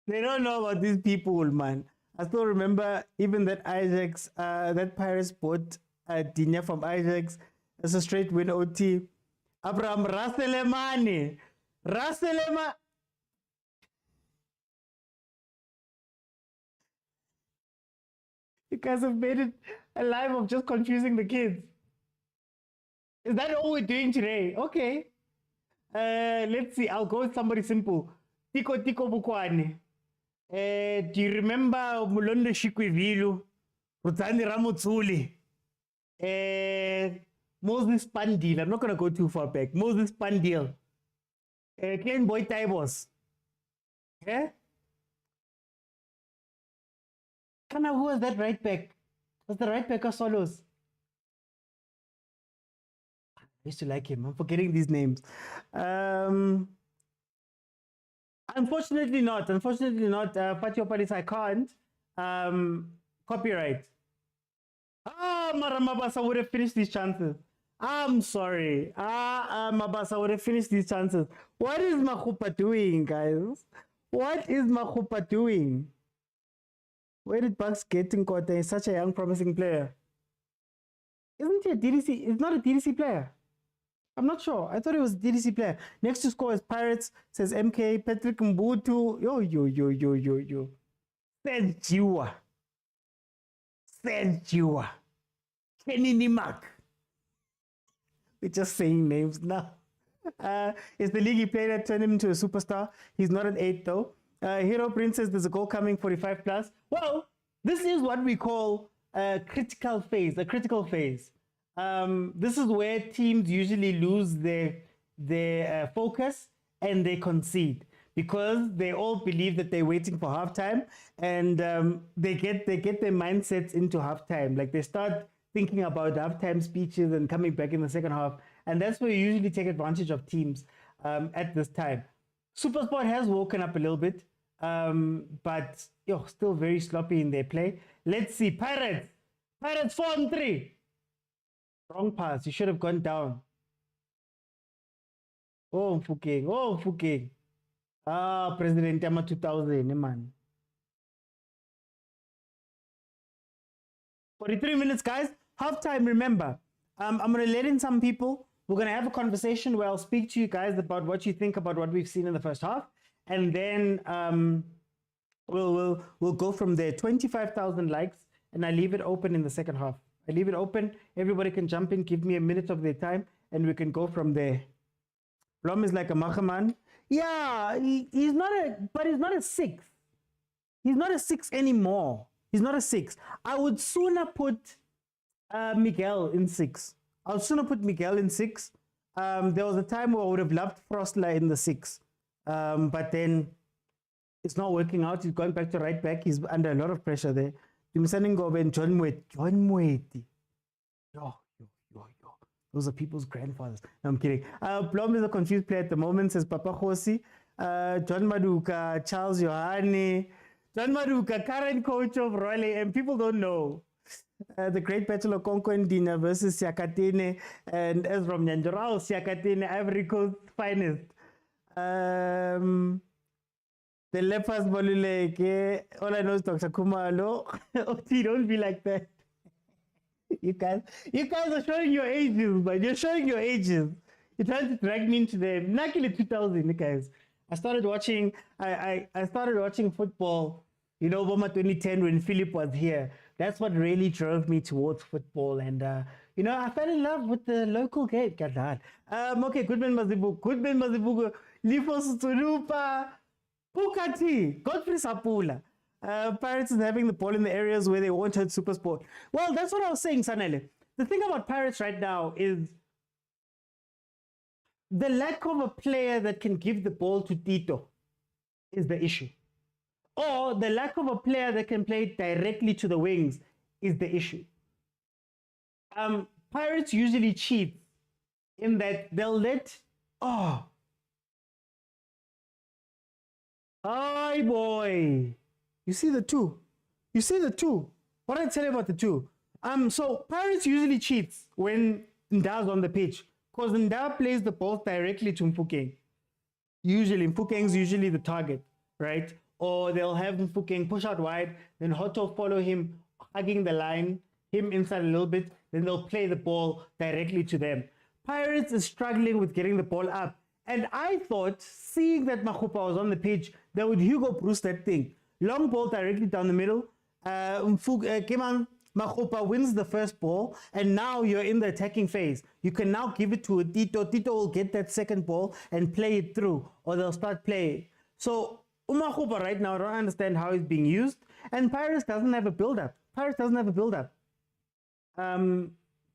They don't know about these people, man. I still remember even that Ajax, that Pirates bought Dinya from Ajax. It's a straight win OT. Abraham Raselemani. You guys have made it a life of just confusing the kids. Is that all we're doing today? Okay. Let's see. I'll go with somebody simple. Tiko Bukwane. Do you remember Mulondo Shikwivilu, Rutani Ramotsuli, Moses Pandil? I'm not going to go too far back. Moses Pandil, Clean Boy Taibos. Yeah? Kana, who was that right back? Was the right back of Solos? I used to like him. I'm forgetting these names. Unfortunately not. Fatio Palis, I can't. Copyright. Mabasa would have finished these chances. I'm sorry. Mabasa would have finished these chances. What is Mahupa doing, guys? What is Mahupa doing? Where did Bucks get in Kota? He's such a young, promising player. Isn't he a DDC? He's not a DDC player. I'm not sure. I thought it was a DDC player. Next to score is Pirates, says MK, Patrick Mbutu. Yo. Sergio. Kenny Nimak. We're just saying names now. It's the league he played at, turned him into a superstar. He's not an 8 though. Hero Prince says there's a goal coming, 45 plus. Well, this is what we call a critical phase. This is where teams usually lose their focus and they concede because they all believe that they're waiting for halftime, and they get their mindsets into halftime. Like they start thinking about halftime speeches and coming back in the second half, and that's where you usually take advantage of teams at this time. SuperSport has woken up a little bit, but still very sloppy in their play. Let's see. Pirates 4-3. Wrong pass. You should have gone down. Oh, Mfukeng. President Yama 2000, man. 43 minutes, guys. Halftime, remember. I'm going to let in some people. We're going to have a conversation where I'll speak to you guys about what you think about what we've seen in the first half. And then we'll go from there. 25,000 likes, and I leave it open in the second half. I leave it open. Everybody can jump in, give me a minute of their time, and we can go from there. Blom is like a Machaman. Yeah, he's not a 6. He's not a 6 anymore. He's not a 6. I would sooner put Miguel in 6. There was a time where I would have loved Frostler in the 6. But then it's not working out. He's going back to right back. He's under a lot of pressure there. John Mweti. Yo. Those are people's grandfathers. No, I'm kidding. Blom is a confused player at the moment, says Papa Khosi. John Maduka, Charles Yohane. John Maduka, current coach of Royal AM. People don't know. The Great Battle of Konkondina versus Siakatene and Ezra Mnyanjorao, Siakatene, Ivory Coast finest. The Lepers Boluleke, all I know is Dr. Kumalo. OT, don't be like that. You guys are showing your ages, but you're showing your ages. You're trying to drag me into the Nakile 2000, guys. I started watching football, Boma 2010 when Philip was here. That's what really drove me towards football. And, I fell in love with the local game. Okay, Goodman Mazibugu. Lifo Suturupa, Pukati, Godfrey Sapula. Pirates is having the ball in the areas where they won't hurt SuperSport. Well, that's what I was saying, Sanele. The thing about Pirates right now is the lack of a player that can give the ball to Tito is the issue. Or the lack of a player that can play directly to the wings is the issue. Pirates usually cheat in that they'll let, hi boy. You see the two. What did I tell you about the two? So Pirates usually cheats when Nda's on the pitch because Nda plays the ball directly to Mfukeng. Mfukeng's usually the target, right? Or they'll have Mfukeng push out wide, then Hoto follow him, hugging the line, him inside a little bit, then they'll play the ball directly to them. Pirates is struggling with getting the ball up. And I thought, seeing that Makhupa was on the pitch, they would Hugo Bruce that thing. Long ball directly down the middle. Makhupa wins the first ball, and now you're in the attacking phase. You can now give it to Tito. Tito will get that second ball and play it through, or they'll start playing. So Makhupa right now, I don't understand how he's being used. And Pirates doesn't have a build-up.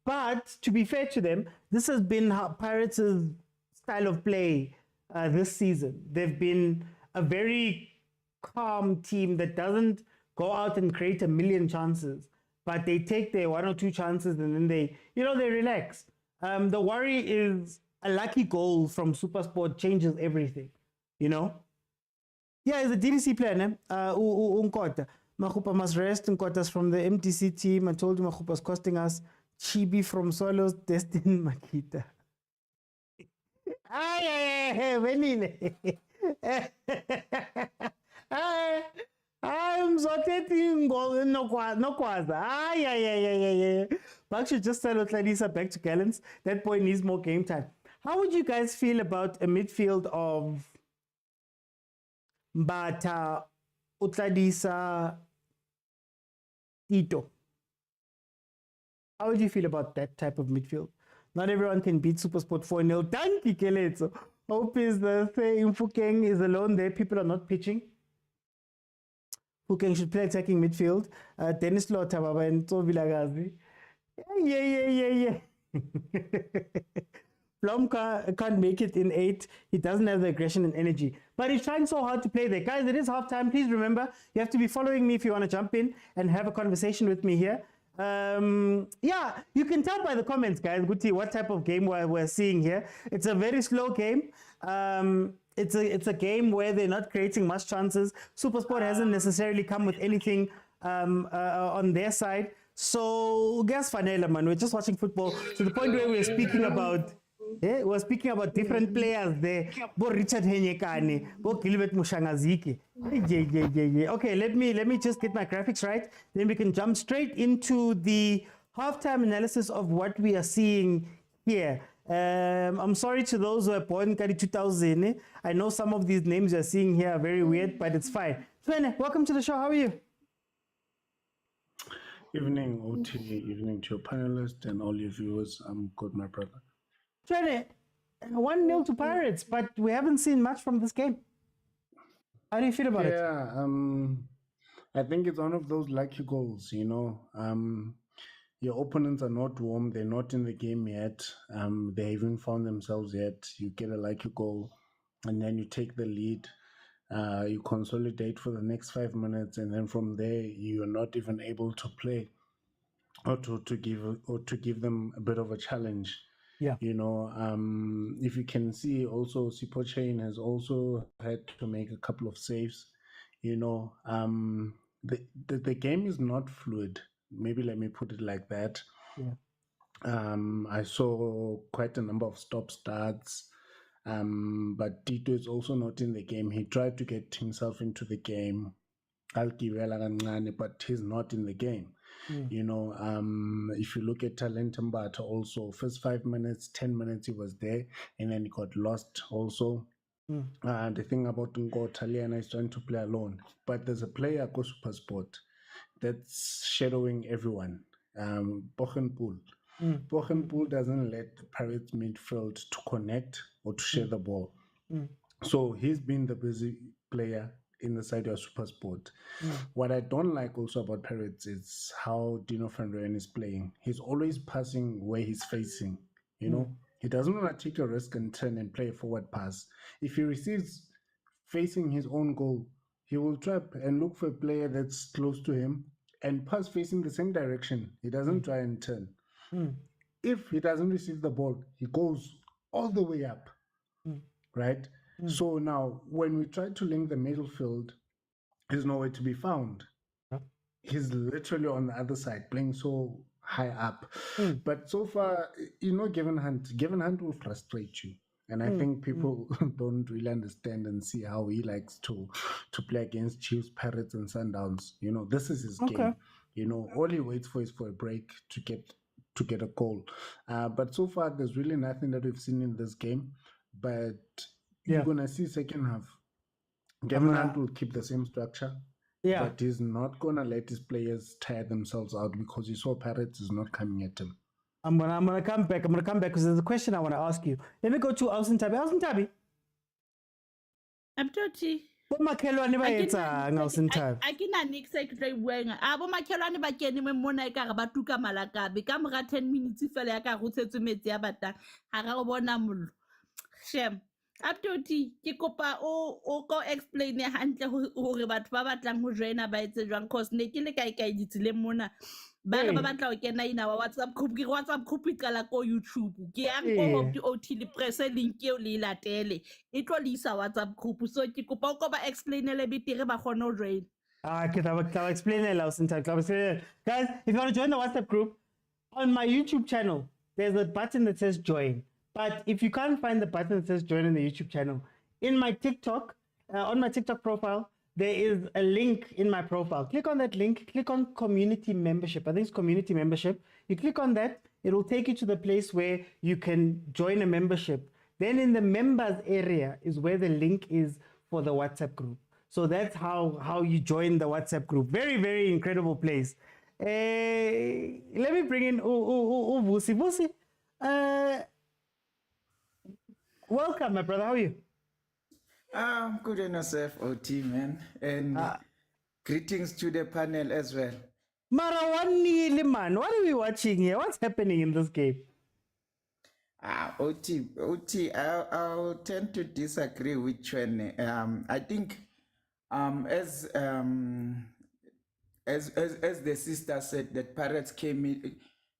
But to be fair to them, this has been how Pirates' style of play this season. They've been a very calm team that doesn't go out and create a million chances, but they take their 1 or 2 chances and then they relax. The worry is a lucky goal from SuperSport changes everything, Yeah, he's a DDC player, ne? Unkota. Makhupa must rest. Nkota's from the MTC team. I told you Makhupa's costing us. Chibi from Solos, Destin Makita. I'm sorting no kwaza. Buck should just sell Otladisa back to Gallants. That boy needs more game time. How would you guys feel about a midfield of Mbata, Otladisa, Tito? How would you feel about that type of midfield? Not everyone can beat SuperSport 4-0. Danki Keletso. Hope is the thing. Mfukeng is alone there. People are not pitching. Mfukeng should play attacking midfield. Dennis Lota Baba and vilakazi. Yeah. Blom can't make it in 8. He doesn't have the aggression and energy. But he's trying so hard to play there. Guys, it is halftime. Please remember, you have to be following me if you want to jump in and have a conversation with me here. Yeah, you can tell by the comments, guys, Guti, what type of game we're seeing here. It's a very slow game. It's a game where they're not creating much chances. SuperSport hasn't necessarily come with anything on their side. So, guess Fanela, man, we're just watching football to the point where we're speaking about different players there. Bo Richard Henyekane, Bo Gilbert Mushangaziki. Okay, let me just get my graphics right. Then we can jump straight into the halftime analysis of what we are seeing here. I'm sorry to those who are born in 2000. I know some of these names you're seeing here are very weird, but it's fine. Tshwane, welcome to the show. How are you?
Evening, OT. Evening to your panelists and all your viewers. I'm good, my brother.
Tshwane, 1-0 to Pirates, but we haven't seen much from this game. How do you feel about it?
Yeah, I think it's one of those lucky goals, Your opponents are not warm. They're not in the game yet. They haven't found themselves yet. You get a lucky goal, and then you take the lead. You consolidate for the next 5 minutes, and then from there you are not even able to play or to give them a bit of a challenge.
Yeah.
If you can see, also Sipo Chain has also had to make a couple of saves. The game is not fluid. Maybe let me put it like that.
Yeah.
I saw quite a number of stop starts. But Tito is also not in the game. He tried to get himself into the game, but he's not in the game. If you look at Talent Mbata also, first 5 minutes, 10 minutes he was there, and then he got lost also. The thing about Ngo Taliana is trying to play alone, but there's a player called SuperSport that's shadowing everyone. Bochenpool. Bochenpool doesn't let the Pirates midfield to connect or to share the ball. So he's been the busy player in the side of SuperSport. What I don't like also about Pirates is how Dino van Rooyen is playing. He's always passing where he's facing. He doesn't want to take a risk and turn and play a forward pass. If he receives facing his own goal, he will trap and look for a player that's close to him and pass facing the same direction. He doesn't try and turn. If he doesn't receive the ball, he goes all the way up, right? So now, when we try to link the middle field, he's nowhere to be found. He's literally on the other side, playing so high up. But so far, Gavin Hunt will frustrate you. And I think people don't really understand and see how he likes to play against Chiefs, Pirates, and Sundowns. This is his game. All he waits for is for a break to get a goal. But so far, there's really nothing that we've seen in this game. But you're gonna see second half. Gavin Hunt will keep the same structure. But he's not gonna let his players tire themselves out because he saw Pirates is not coming at him.
I'm gonna come back because there's a question I want to ask you. Let me go to Alsintabi.
Abtoti.
Bomakhelwane ba etsang Alsintabi?
I can next secretary weng. Abo makhelwane ba kene me mona e ka ga ba tuka malakabe ka mora 10 minutes fela ya ka go tsetse metsi ya batang ha ga go bona mollo. Shem. Abtoti ke kopa o go explain hantle hore batho ba batlang ho joina ba etse jwang cause ne ke le kae ditseleng mona ba re ba batla ho kena ina wa WhatsApp group e qala ko YouTube ke yang go di OT le press link eo le latele e tlo le isa WhatsApp group so ke kopa o go ba explain le bitere ba gone ho join.
Okay, I'll explain it now sometime. Guys, if you want to join the WhatsApp group on my YouTube channel, there's a button that says join. But if you can't find the button that says join in the YouTube channel, in my TikTok, on my TikTok profile, there is a link in my profile. Click on that link, click on community membership. I think it's community membership. You click on that, it will take you to the place where you can join a membership. Then in the members area is where the link is for the WhatsApp group. So that's how you join the WhatsApp group. Very, very incredible place. Let me bring in Vusi. Vusi, welcome, my brother. How are you?
Good on yourself, OT, man. And greetings to the panel as well.
Marawani man, what are we watching here? What's happening in this game?
OT, I'll tend to disagree with Tshwane. I think as the sister said, that Pirates came in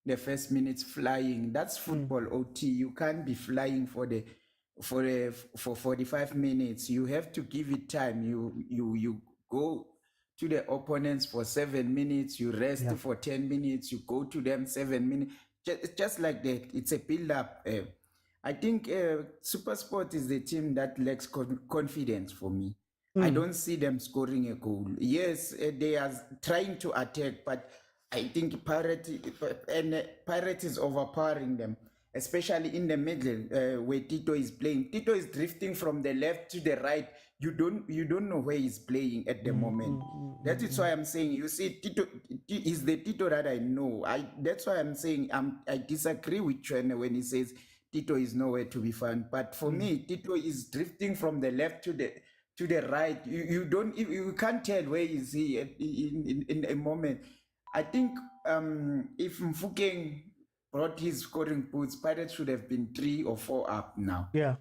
the first minutes flying. That's football, OT. You can't be flying for 45 minutes. You have to give it time. You go to the opponents for 7 minutes, you rest for 10 minutes, you go to them 7 minutes, just like that. It's a build-up. I think SuperSport is the team that lacks confidence for me. I don't see them scoring a goal. Yes, they are trying to attack, but I think Pirate is overpowering them, especially in the middle where Tito is playing. Tito is drifting from the left to the right. You don't know where he's playing at the moment. That is why I'm saying, you see, Tito is the Tito that I know. That's why I'm saying I disagree with Tshwane when he says Tito is nowhere to be found. But for me, Tito is drifting from the left to the right. You can't tell where is he in a moment. I think if Mfukeng brought his scoring boots, Pirates should have been 3 or 4 up now.
Yeah.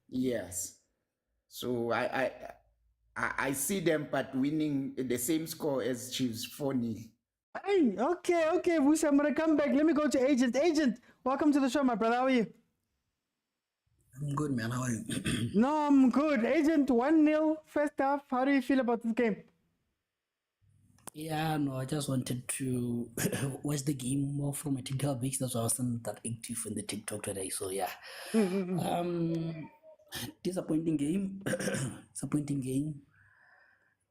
Yes. So I see them but winning the same score as Chiefs, 4-0.
Okay, Vusi, I'm gonna come back. Let me go to Agent. Agent, welcome to the show, my brother. How are you?
I'm good, man. How are you?
No, I'm good. Agent, 1-0 first half. How do you feel about this game?
Yeah, no, I just wanted to watch the game more from a TikTok basis. That's why I wasn't that active in the TikTok today. So yeah, disappointing game. Disappointing game.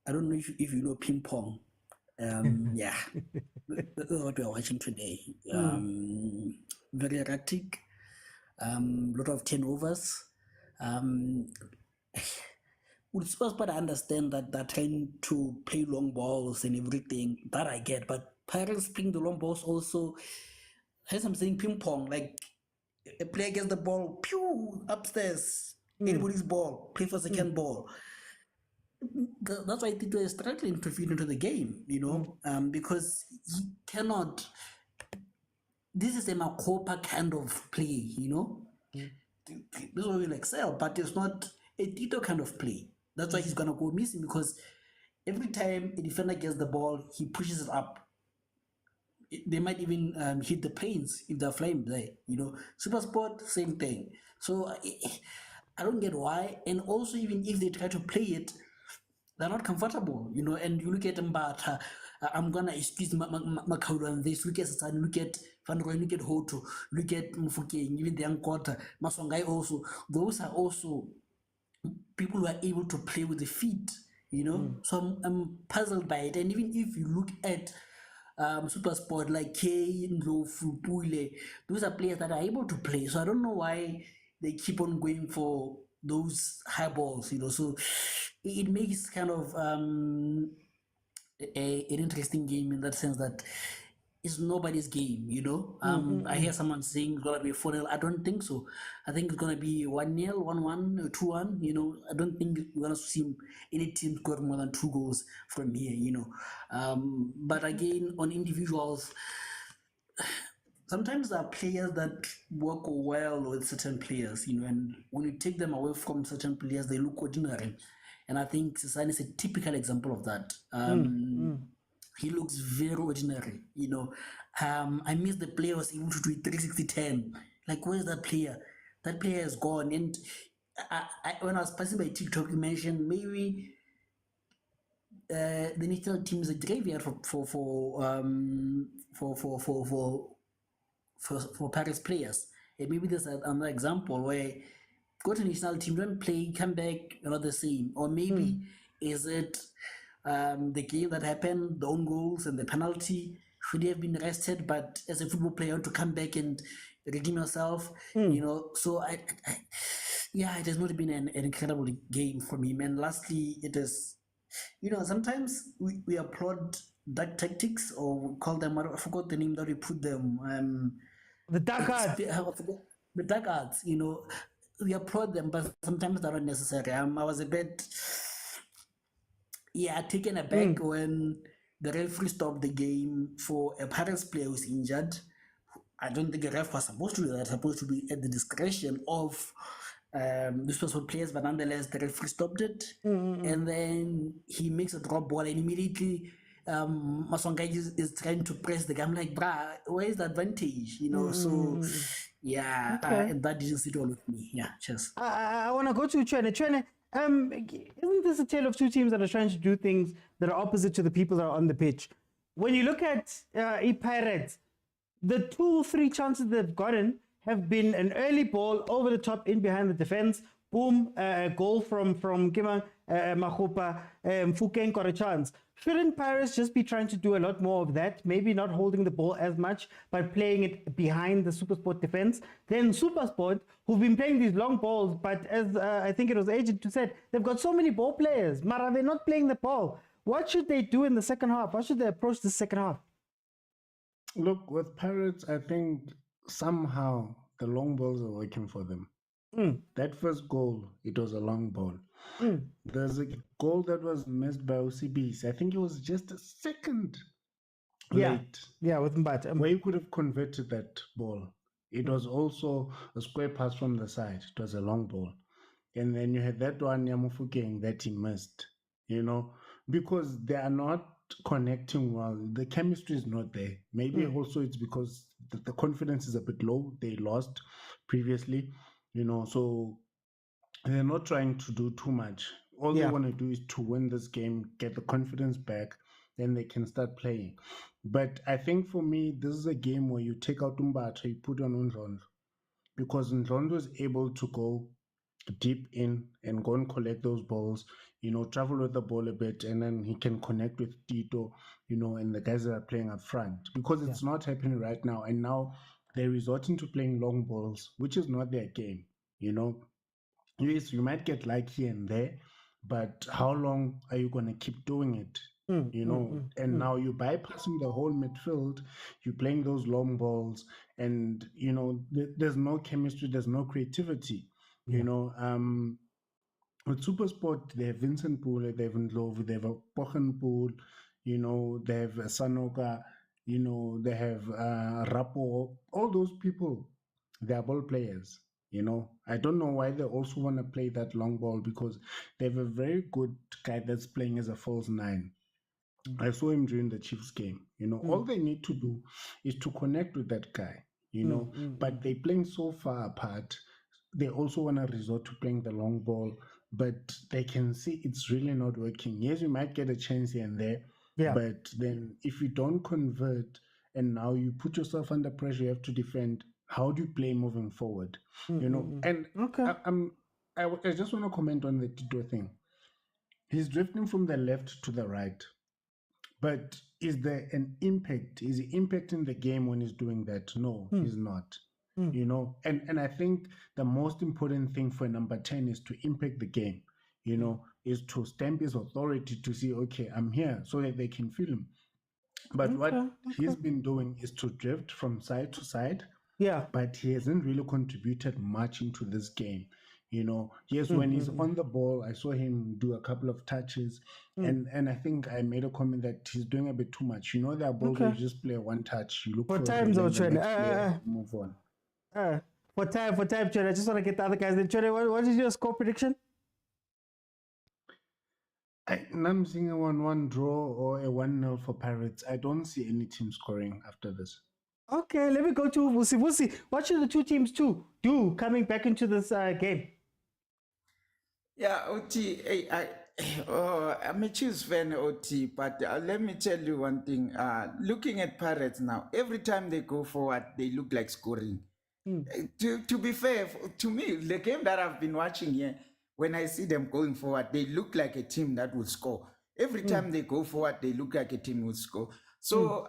I don't know if you know ping pong. Yeah, this is what we are watching today. Very erratic. Lot of turnovers. With SuperSport, I understand that they're trying to play long balls and everything. That I get. But Pirates playing the long balls also, as I'm saying, ping pong, like a player gets the ball, pew, upstairs, Anybody's ball, play for second ball. That's why Tito is struggling to fit into the game, because he cannot. This is a Makopa kind of play, This is what will excel, but it's not a Tito kind of play. That's why he's gonna go missing, because every time a defender gets the ball, he pushes it up. They might even hit the planes if they're flying there, SuperSport, same thing. So I don't get why. And also, even if they try to play it, they're not comfortable, and you look at Mbata, I'm gonna excuse Makaudu and this, look at Sasani, look at Van Roy, look at Hoto, look at Mfukeng, even the young quarter, Maswangai also. Those are also people who are able to play with the feet, So I'm puzzled by it. And even if you look at SuperSport like K, Ndlovu, Pule, those are players that are able to play. So I don't know why they keep on going for those high balls, So it makes kind of an interesting game in that sense that it's nobody's game, I hear someone saying it's gonna be 4-0. I don't think so. I think it's gonna be 1-0, 1-1, or 2-1. I don't think we're gonna see any team score more than 2 goals from here, But again, on individuals, sometimes there are players that work well with certain players, and when you take them away from certain players, they look ordinary. And I think Sasani is a typical example of that. He looks very ordinary, I miss the player was able to do 360-10. Like, where's that player? That player is gone. And when I was passing by TikTok, you mentioned maybe the national team is a graveyard for Paris players. And maybe there's another example where go to national team, don't play, come back, you're not the same. Or maybe is it the game that happened, the own goals and the penalty, should you have been arrested? But as a football player, to come back and redeem yourself, So it has not been an incredible game for me. And lastly, it is, sometimes we applaud dark tactics, or we call them, I forgot the name that we put them.
The dark arts.
The dark arts, we applaud them, but sometimes they're not necessary. I was a bit, taken aback when the referee stopped the game for a Paris player who's injured. I don't think a ref was supposed to do that. Supposed to be at the discretion of this was for players, but nonetheless, the referee stopped it. And then he makes a drop ball, and immediately Maswangai is trying to press the guy. I'm like, bruh, where is the advantage? So that didn't sit well with me. Yeah, cheers.
I want to go to Tshwane. Isn't this a tale of two teams that are trying to do things that are opposite to the people that are on the pitch? When you look at Pirates, the 2-3 chances they've gotten have been an early ball over the top in behind the defense. Boom, goal from Kimang Makopa. Mfukeng got a chance. Shouldn't Paris just be trying to do a lot more of that? Maybe not holding the ball as much, but playing it behind the SuperSport defense. Then SuperSport, who've been playing these long balls, but as I think it was Agent who said, they've got so many ball players. Mara, they're not playing the ball. What should they do in the second half? How should they approach the second half?
Look, with Pirates, I think somehow the long balls are working for them. That first goal, it was a long ball. There's a goal that was missed by OCBs. I think it was just a second late.
Yeah, with Mbata.
Where you could have converted that ball. It was also a square pass from the side. It was a long ball. And then you had that one, Mfukeng, that he missed, because they are not connecting well. The chemistry is not there. Maybe also it's because the confidence is a bit low. They lost previously, so they're not trying to do too much. All they want to do is to win this game, get the confidence back, then they can start playing. But I think for me, this is a game where you take out Mbata, you put on Ndlovu, because Ndlovu is able to go deep in and go and collect those balls, travel with the ball a bit, and then he can connect with Tito, and the guys that are playing up front, because it's not happening right now. And now they're resorting to playing long balls, which is not their game, Yes, you might get like here and there, but how long are you going to keep doing it? Now you're bypassing the whole midfield, you're playing those long balls, and there's no chemistry, there's no creativity. You know, with SuperSport, they have Vincent Poole, they have Ndlovu, they have Pochen Poole, you know, they have Sanoka, you know, they have Rapo, all those people, they are ball players. You know, I don't know why they also want to play that long ball, because they have a very good guy that's playing as a false nine. I saw him during the Chiefs game. You know, all they need to do is to connect with that guy, you know, but they're playing so far apart. They also want to resort to playing the long ball, but they can see it's really not working. Yes, you might get a chance here and there, but then if you don't convert and now you put yourself under pressure, you have to defend. How do you play moving forward? You know, and I just want to comment on the Tito thing. He's drifting from the left to the right. But is there an impact? Is he impacting the game when he's doing that? No, he's not. You know, and I think the most important thing for number 10 is to impact the game, you know, is to stamp his authority to see, okay, I'm here, so that they can feel him. But what he's been doing is to drift from side to side.
Yeah.
But he hasn't really contributed much into this game. You know, yes, when he's on the ball, I saw him do a couple of touches, and I think I made a comment that he's doing a bit too much. You know, there are balls where you just play one touch, you look
for
for
time, though,
move on.
For time, Chone. I just want to get the other guys. Then, Chone, what is your score prediction?
I'm seeing a 1-1 draw or a 1-0 for Pirates. I don't see any team scoring after this.
Okay, let me go to Vusi. What should the two teams do coming back into this game?
Yeah, OT, I'm a Chiefs fan, OT, but let me tell you one thing. Looking at Pirates now, every time they go forward, they look like scoring. To be fair, to me, the game that I've been watching here, when I see them going forward, they look like a team that will score. Every time they go forward, they look like a team will score. So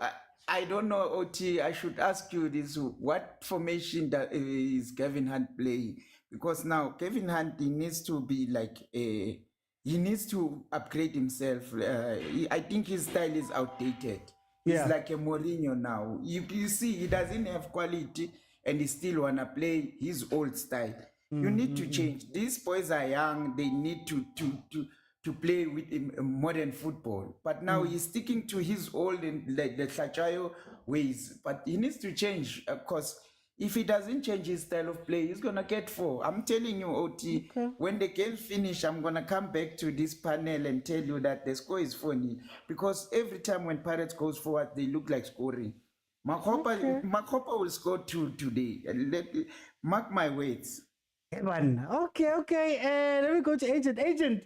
I don't know, OT, I should ask you this, what formation is Gavin Hunt playing? Because now Gavin Hunt, he needs to be like he needs to upgrade himself. I think his style is outdated. He's like a Mourinho now. You see, he doesn't have quality and he still want to play his old style. You need to change. These boys are young. They need to play with modern football. But now he's sticking to his old like the Chachayo ways. But he needs to change, because if he doesn't change his style of play, he's going to get 4. I'm telling you, OT, when the game finish, I'm going to come back to this panel and tell you that the score is funny. Because every time when Pirates goes forward, they look like scoring. Makopa will score 2 today. Mark my words.
Okay. Let me go to Agent. Agent,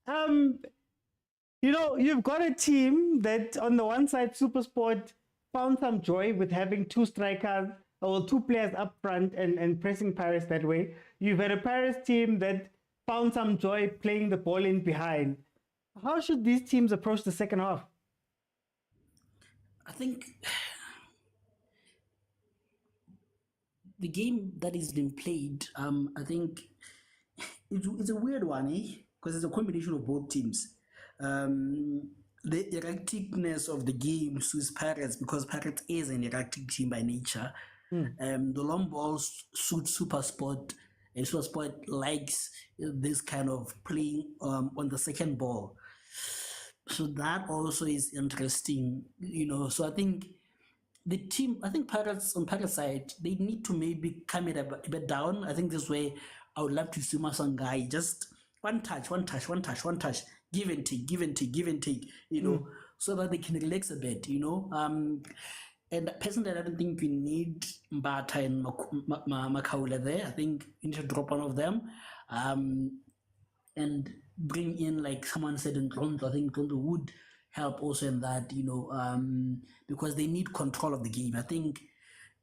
you know, you've got a team that on the one side, SuperSport found some joy with having 2 strikers, or 2 players up front and pressing Paris that way. You've had a Paris team that found some joy playing the ball in behind. How should these teams approach the second half?
I think the game that is being played, I think it's a weird one, because it's a combination of both teams. The erraticness of the game suits Pirates, because Pirates is an erratic team by nature. The long ball suits SuperSport, and SuperSport likes this kind of playing on the second ball. So that also is interesting, you know. So I think Pirates on Pirates side, they need to maybe come it a bit down. I think this way I would love to see Masangai just one touch, give and take, you know, so that they can relax a bit, you know. And personally, I don't think we need Mbata and Makaula there. I think we need to drop one of them and bring in, like someone said, in Toronto. I think Toronto would help also in that, you know, because they need control of the game. I think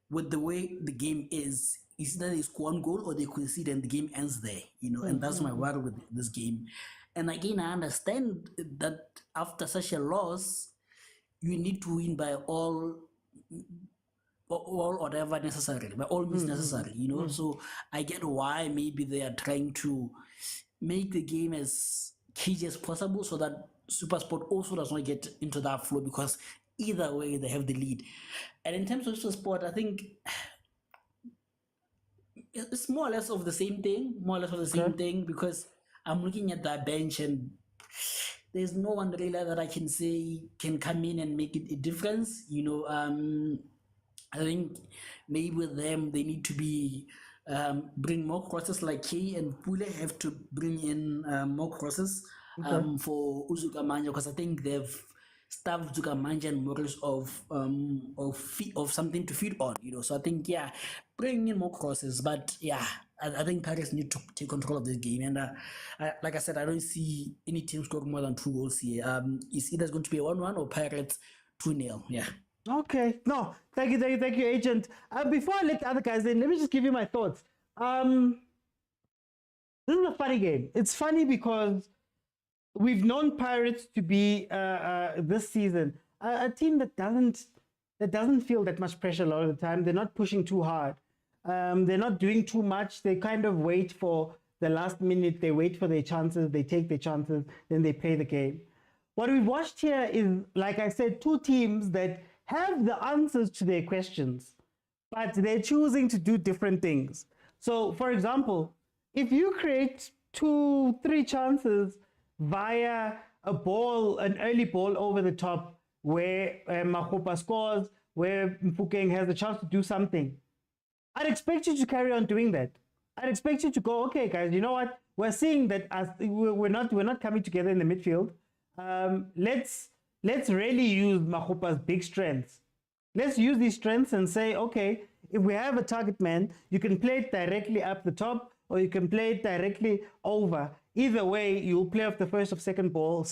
with the way the game is either they score 1 goal or they concede and the game ends there, you know, and that's my worry with this game. And again, I understand that after such a loss, you need to win by all whatever necessary, by all means necessary, you know. So I get why maybe they are trying to make the game as cagey as possible, so that SuperSport also does not get into that flow, because either way they have the lead. And in terms of SuperSport, I think it's more or less of the same thing. More or less of the same thing, because I'm looking at that bench and there's no one really that I can say can come in and make it a difference. I think maybe with them they need to be bring more crosses, like Kay and Pule have to bring in more crosses for Uzuka Manja, because I think they've starved Uzuka Manja and Morris of something to feed on, So I think bring in more crosses, but I think Paris need to take control of this game, and like I said, I don't see any team scoring more than 2 goals here. It's either going to be a 1-1 or Pirates 2-0. Yeah.
Okay. No, thank you, Agent. Before I let the other guys in, let me just give you my thoughts. This is a funny game. It's funny because we've known Pirates to be this season a team that doesn't feel that much pressure a lot of the time. They're not pushing too hard. They're not doing too much. They kind of wait for the last minute. They wait for their chances. They take their chances. Then they play the game. What we've watched here is, like I said, 2 teams that have the answers to their questions, but they're choosing to do different things. So, for example, if you create 2-3 chances via an early ball over the top, where Mahopa scores, where Mfukeng has a chance to do something, I'd expect you to carry on doing that. I'd expect you to go, okay, guys, you know what? We're seeing that we're not coming together in the midfield. Let's really use Mahopa's big strengths. Let's use these strengths and say, okay, if we have a target man, you can play it directly up the top, or you can play it directly over. Either way, you'll play off the first or second ball,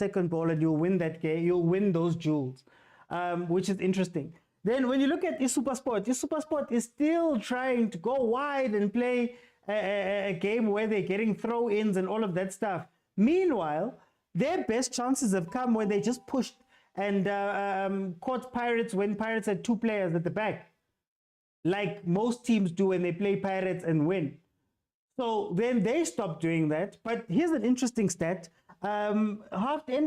and you'll win that game. You'll win those duels, which is interesting. Then when you look at SUPERSPORT is still trying to go wide and play a game where they're getting throw-ins and all of that stuff. Meanwhile, their best chances have come when they just pushed and caught Pirates when Pirates had 2 players at the back, like most teams do when they play Pirates and win. So then they stopped doing that. But here's an interesting stat. End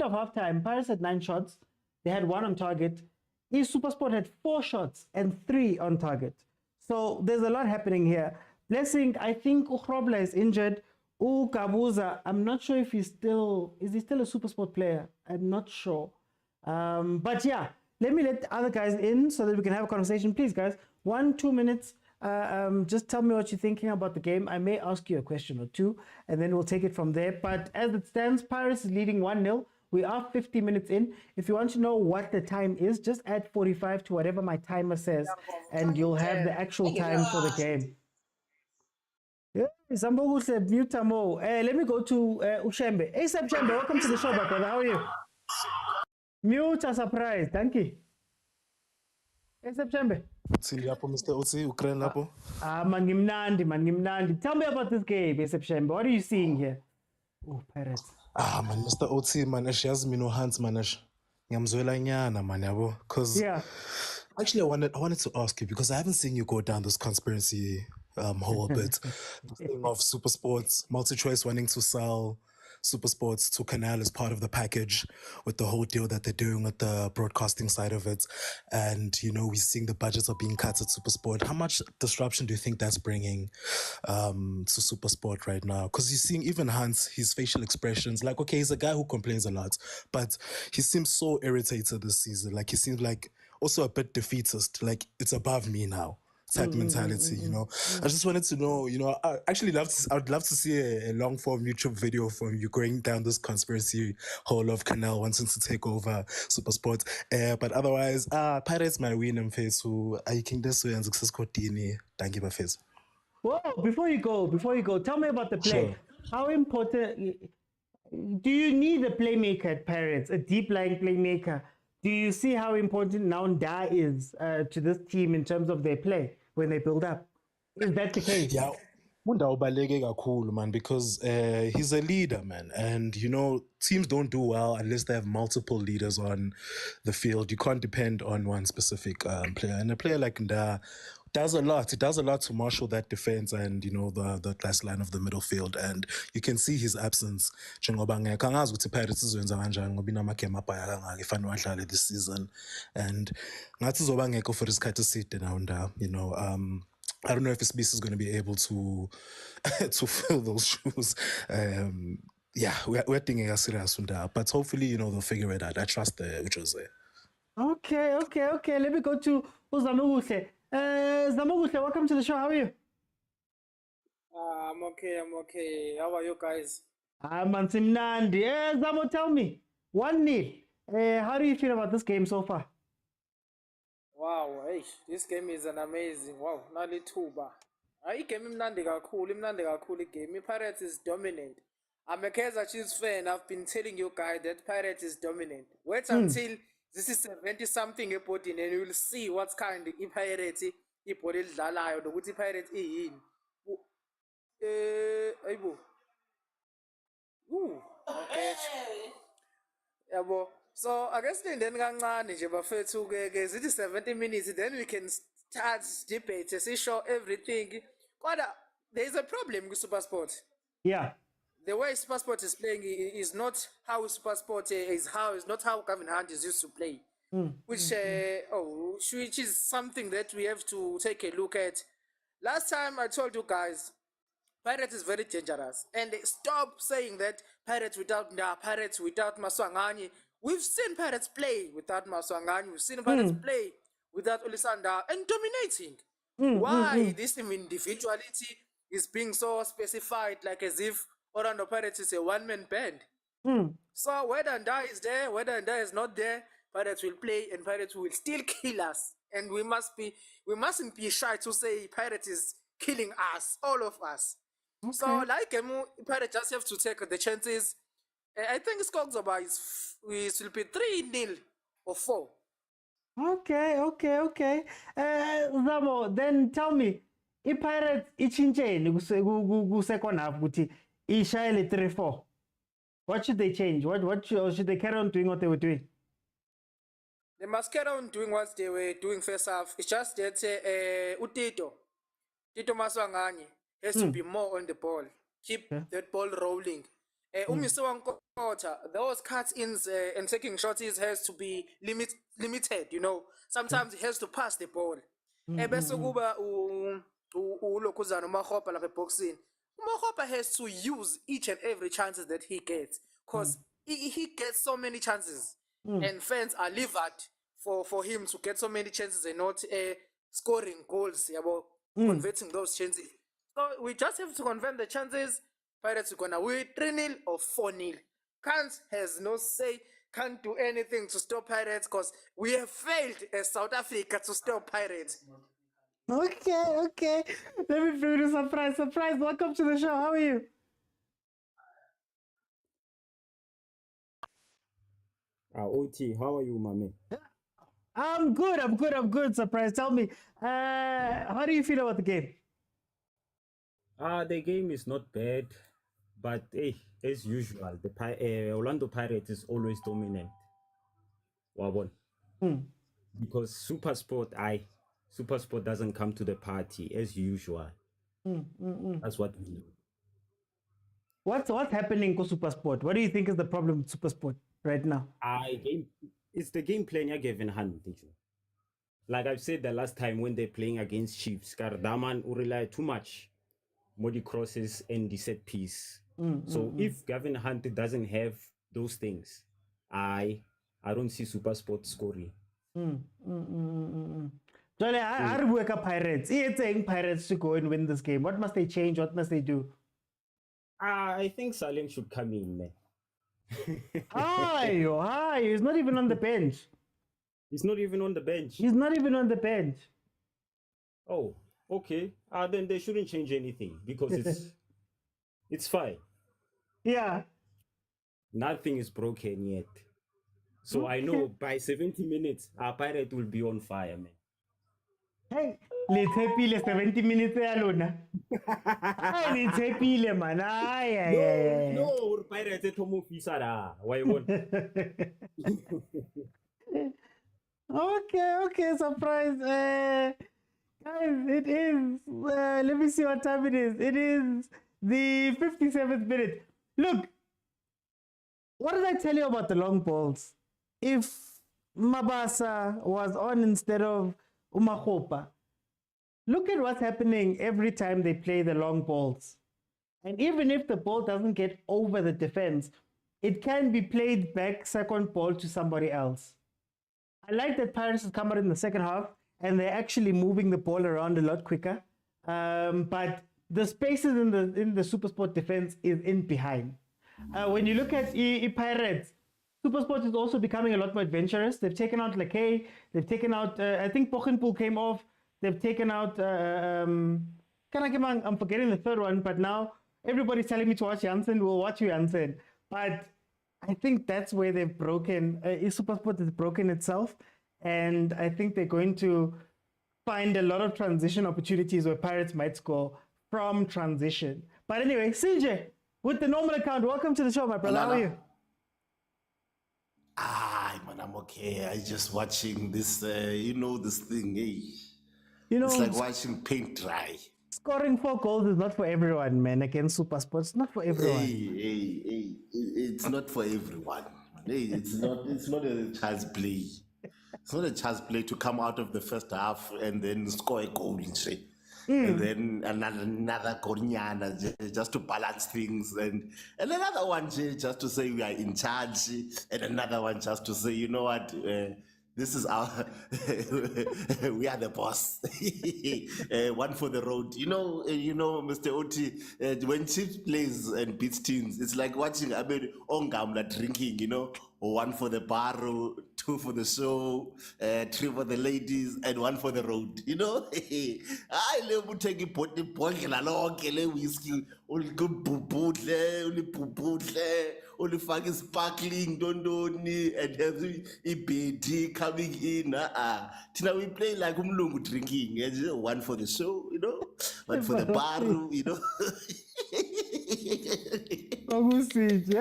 of halftime, Pirates had 9 shots. They had 1 on target. SUPERSPORT had 4 shots and 3 on target. So there's a lot happening here. Blessing, I think Ukhrobla is injured. Kabuza, I'm not sure if is he still a SUPERSPORT player? I'm not sure. But yeah, let me let the other guys in so that we can have a conversation. Please, guys, 1-2 minutes. Just tell me what you're thinking about the game. I may ask you a question or 2, and then we'll take it from there. But as it stands, Pirates is leading 1-0. We are 50 minutes in. If you want to know what the time is, just add 45 to whatever my timer says, and you'll have the actual time for the game. Yeah, Sambogu said, mute Mo. Let me go to Ushembe. Hey, Shembe, welcome to the show, brother. How are you? Mute a surprise. Thank you. Hey, Shembe.
Mr. Otsi, Ukraine lapo.
Man, ngimnandi. Tell me about this game, Shembe. What are you seeing here? Oh, Pirates.
Man, Mr. Otsi, man, yazi mina uHans, man, ngiyamzwela nyana, man, yabo. Because actually, I wanted to ask you, because I haven't seen you go down this conspiracy whole bit. The thing of SuperSports, multi-choice wanting to sell SuperSports to Canal as part of the package, with the whole deal that they're doing with the broadcasting side of it. And, we're seeing the budgets are being cut at SuperSport. How much disruption do you think that's bringing to SuperSport right now? Because you're seeing even Hans, his facial expressions, like, okay, he's a guy who complains a lot, but he seems so irritated this season. Like, he seems like also a bit defeatist, like it's above me now type mentality, I just wanted to know, I would love to see a long form YouTube video from you going down this conspiracy hole of Canal wanting to take over SuperSport. But otherwise, Pirates might win in face who I think this way and success Kotini. Thank you, my face.
Whoa, before you go, tell me about the play. Sure. How important do you need a playmaker at Pirates, a deep lying playmaker? Do you see how important Naunda is to this team in terms of their play when they build up? Is that the case?
Yeah. Man, because he's a leader, man. And, teams don't do well unless they have multiple leaders on the field. You can't depend on one specific player. And a player like Nda does a lot. It does a lot to marshal that defense and, the last line of the middle field. And you can see his absence. This season. And for his now, I don't know if Isbis is going to be able to to fill those shoes. Yeah, we're thinking Asunda, but hopefully, you know, they'll figure it out. I trust the Uchos there.
Okay. Let me go to Zamuhle. Zamuhle, welcome to the show. How are you?
I'm okay. How are you guys?
I'm Mansimnandi. Zamo, tell me. 1-0. How do you feel about this game so far?
Wow, hey, this game is an amazing. Wow, nali thuba. Game imnandi kakhulu game. Pirates is dominant. I'm a Kaizer Chiefs fan. I've been telling you guys that Pirates is dominant. Wait until this is 70 something about and you will see what's kind of Pirates ibhola elidlalayo nokuthi Pirates iyini. Ayibo. Okay. Yabo. So I guess then kancane nje bafethu ke zithi 70 minutes then we can start debate sisho everything. Kodwa there is a problem with SuperSport.
Yeah.
The way SuperSport is playing is not how SuperSport is not how Gavin Hunt is used to play. Which is something that we have to take a look at. Last time I told you guys Pirates is very dangerous. And stop saying that Pirates without Maswangani. We've seen Pirates play without Maswangani. We've seen Pirates play without Olisanda and dominating. Why this individuality is being so specified, like as if Orlando Pirates is a one-man band? So whether Nda is there, whether Nda is not there, Pirates will play and Pirates will still kill us. And we mustn't be shy to say Pirates is killing us, all of us. Okay. So, like Pirates just have to take the chances. I think Skogzoba will be 3-0 or 4.
Okay. Zamo, then tell me, if Pirates ichincheni second half kuti ishayele 3-4, what should they change? What should they carry on doing what they were doing?
They must carry on doing what they were doing first half. It's just that Tito Maswangani has to be more on the ball. Keep that ball rolling. Those cuts-ins and taking shots has to be limited, you know. Sometimes he has to pass the ball. Bese kuba uLokuzana uMakgopa lapha eboxing. uMakgopa has to use each and every chances that he gets, because he gets so many chances, and fans are livid for him to get so many chances and not scoring goals, converting those chances. So we just have to convert the chances. Pirates are gonna win 3-0 or 4-0. Kant has no say, can't do anything to stop Pirates, because we have failed as South Africa to stop Pirates.
Okay. Let me feel you. Surprise. Welcome to the show. How are you?
OT, how are you, my man?
I'm good. Surprise. Tell me, how do you feel about the game?
The game is not bad, but as usual, the Orlando Pirates is always dominant. Wabon. Because SuperSport doesn't come to the party as usual. That's what we do.
What's happening to SuperSport? What do you think is the problem with SuperSport right now?
It's the game playing Gavin Hunt. Like I've said the last time when they're playing against Chiefs, Daman rely too much on the crosses and the set piece. So if Gavin Hunt doesn't have those things, I don't see SuperSport scoring.
Jolly, I work up Pirates. It's saying Pirates to go and win this game. What must they change? What must they do?
I think Salim should come in, man.
Hi. He's not even on the bench.
He's not even on the bench. Oh, okay. Then they shouldn't change anything because it's fine.
Yeah.
Nothing is broken yet. So I know by 70 minutes, our Pirate will be on fire, man.
Hey, let's happy 70 minutes alone. Let's happy, man.
No, Pirate at home officer. Why won't?
Okay, surprise. Guys, it is, let me see what time it is. It is the 57th minute. Look, what did I tell you about the long balls? If Mabasa was on instead of Umakgopa, look at what's happening every time they play the long balls. And even if the ball doesn't get over the defense, it can be played back second ball to somebody else. I like that Pirates has come out in the second half and they're actually moving the ball around a lot quicker. But the spaces in the SuperSport defense is in behind. When you look at Pirates, SuperSport is also becoming a lot more adventurous. They've taken out Lakay, they've taken out, I think Pochenpool came off, they've taken out, I'm forgetting the third one, but now everybody's telling me to watch Janssen, we'll watch you Janssen. But I think that's where they've broken, SuperSport has broken itself. And I think they're going to find a lot of transition opportunities where Pirates might score from transition. But anyway, CJ, with the normal account, welcome to the show, my brother. How are you?
Man, I'm okay. I just watching this, this thing, hey.
It's
like watching paint dry.
Scoring 4 goals is not for everyone, man, against SuperSport. It's not for everyone.
Hey, it's not for everyone. Hey, it's not a child's play. It's not a child's play to come out of the first half and then score a goal and then another Gorinyana just to balance things, and another one just to say we are in charge, and another one just to say, you know what, this is our we are the boss. One for the road. Mr. Oti, when Chiefs plays and beats teams, it's like watching Ongamla drinking, one for the bar, 2 for the show, 3 for the ladies, and 1 for the road. I love taking whiskey, only fucking sparkling, don't and have a coming in. Tina, we play like drinking. 1 for the show, 1 for the bar,
CJ,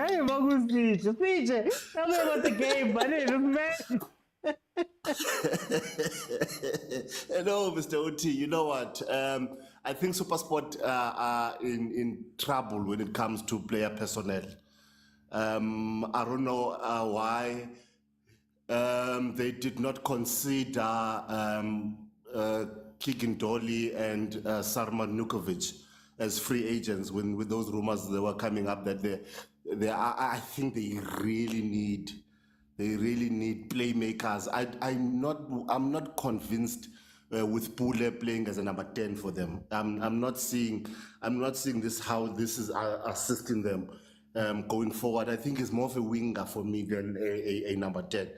tell me about the game, buddy.
Hello, Mr. Oti. You know what? I think SuperSport are in trouble when it comes to player personnel. I don't know why they did not consider Keegan Dolly and Sarman Nukovic as free agents with those rumors that were coming up that I think they really need playmakers. I'm not convinced with Pule playing as a number 10 for them. I'm not seeing this how this is assisting them going forward. I think it's more of a winger for me than a number 10.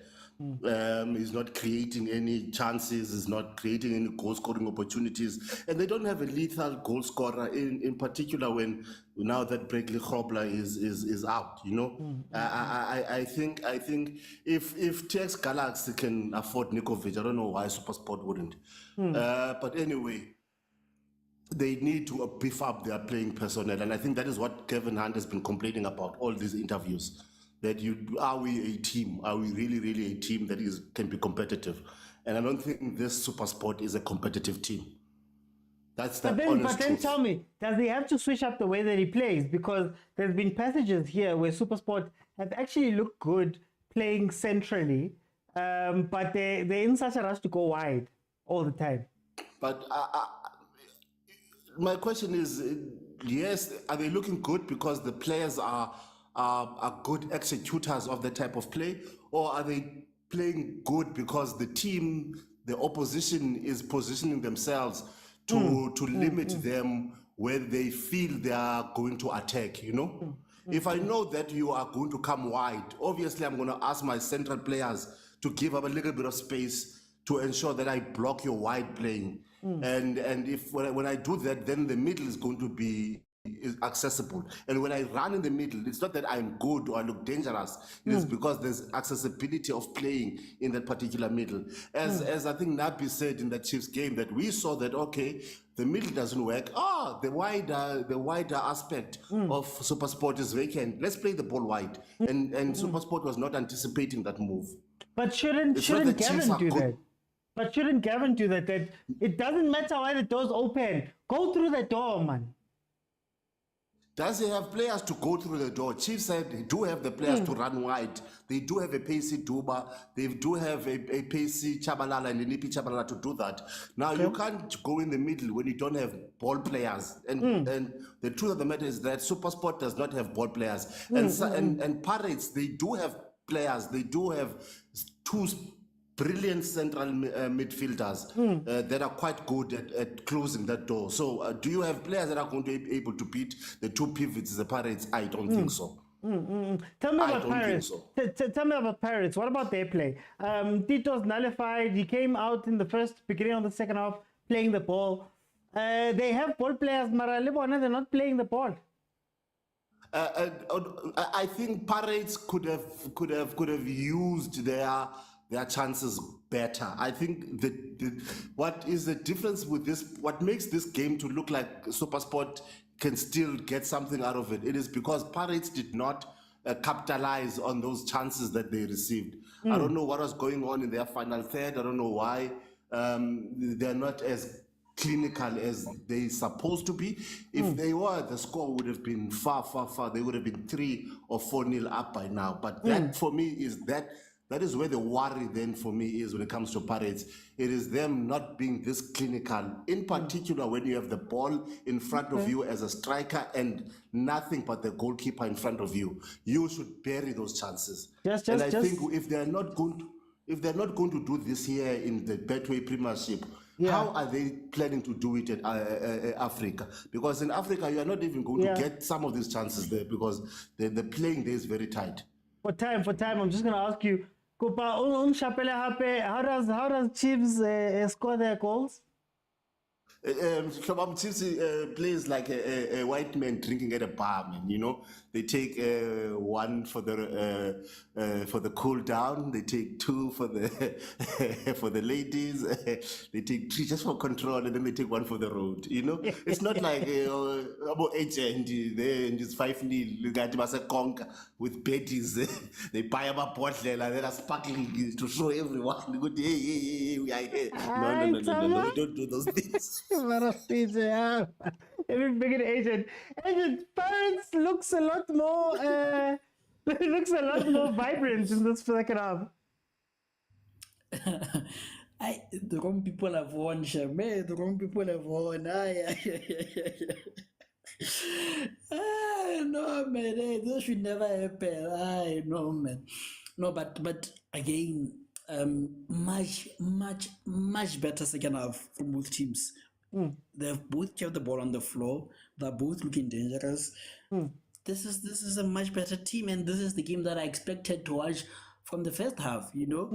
He's not creating any chances, he's not creating any goal scoring opportunities, and they don't have a lethal goal scorer in particular when now that Bradley Grobler is out. I think if TX Galaxy can afford Nikovic, I don't know why SuperSport wouldn't. But anyway, they need to beef up their playing personnel, and I think that is what Kevin Hunt has been complaining about all these interviews. That are we a team? Are we really a team that can be competitive? And I don't think this SuperSport is a competitive team. That's the honest
But then
truth.
tell me, does he have to switch up the way that he plays? Because there's been passages here where SuperSport have actually looked good playing centrally, but they're in such a rush to go wide all the time.
But my question is, yes, are they looking good because the players are good executors of the type of play, or are they playing good because the opposition is positioning themselves to limit them where they feel they are going to attack, If I know that you are going to come wide, obviously I'm going to ask my central players to give up a little bit of space to ensure that I block your wide playing. And if when I do that, then the middle is going to be accessible. And when I run in the middle, it's not that I'm good or I look dangerous. It is because there's accessibility of playing in that particular middle. As I think Nabi said in the Chiefs game, that we saw that, okay, the middle doesn't work. The wider aspect of SuperSport is vacant. Let's play the ball wide. And SuperSport was not anticipating that move.
But shouldn't Gavin do that? But shouldn't Gavin do that? That it doesn't matter why the door's open. Go through the door, man.
Does he have players to go through the door? Chiefs said they do have the players to run wide. They do have a pacey Duba. They do have a pacey Chabalala and Linipi Chabalala to do that. Now, you can't go in the middle when you don't have ball players. And the truth of the matter is that SuperSport does not have ball players. And Pirates, they do have players. They do have two brilliant central midfielders that are quite good at closing that door. So do you have players that are going to be able to beat the two pivots, the Pirates? I don't think so.
Tell me about Pirates. Tell me about Pirates. What about their play? Tito's nullified. He came out in the beginning of the second half playing the ball. They have ball players, Mara Libona, they're not playing the ball.
I think Pirates could have used their chances better. I think what is the difference with this? What makes this game to look like SuperSport can still get something out of it? It is because Pirates did not capitalize on those chances that they received. I don't know what was going on in their final third. I don't know why they're not as clinical as they supposed to be. If they were, the score would have been far. They would have been 3 or 4-0 up by now. But that for me is that is where the worry then for me is when it comes to Pirates. It is them not being this clinical, in particular when you have the ball in front of you as a striker and nothing but the goalkeeper in front of you. You should bury those chances. I think if they're not going to do this here in the Betway Premiership, how are they planning to do it in Africa? Because in Africa, you are not even going to get some of these chances there because the playing there is very tight.
For time, I'm just going to ask you, how does Chiefs score their goals?
Chiefs plays like a white man drinking at a bar, man. You know, they take 1 for the cool down. They take 2 for the for the ladies. They take 3 just for control, and then they take 1 for the road. You know, it's not like about agent there and it's 5-0. You got to conquer with betties. They buy a bottle and they are sparkling to show everyone. Good, hey, we are here. No, we don't do those things.
Every big agent. Pirates looks a lot more vibrant in this second half.
The wrong people have won, Shame. The wrong people have won. No, man. This should never happen. No, man. No, but again, much better second half from both teams. They've both kept the ball on the floor. They're both looking dangerous. This is a much better team, and this is the game that I expected to watch from the first half. You know,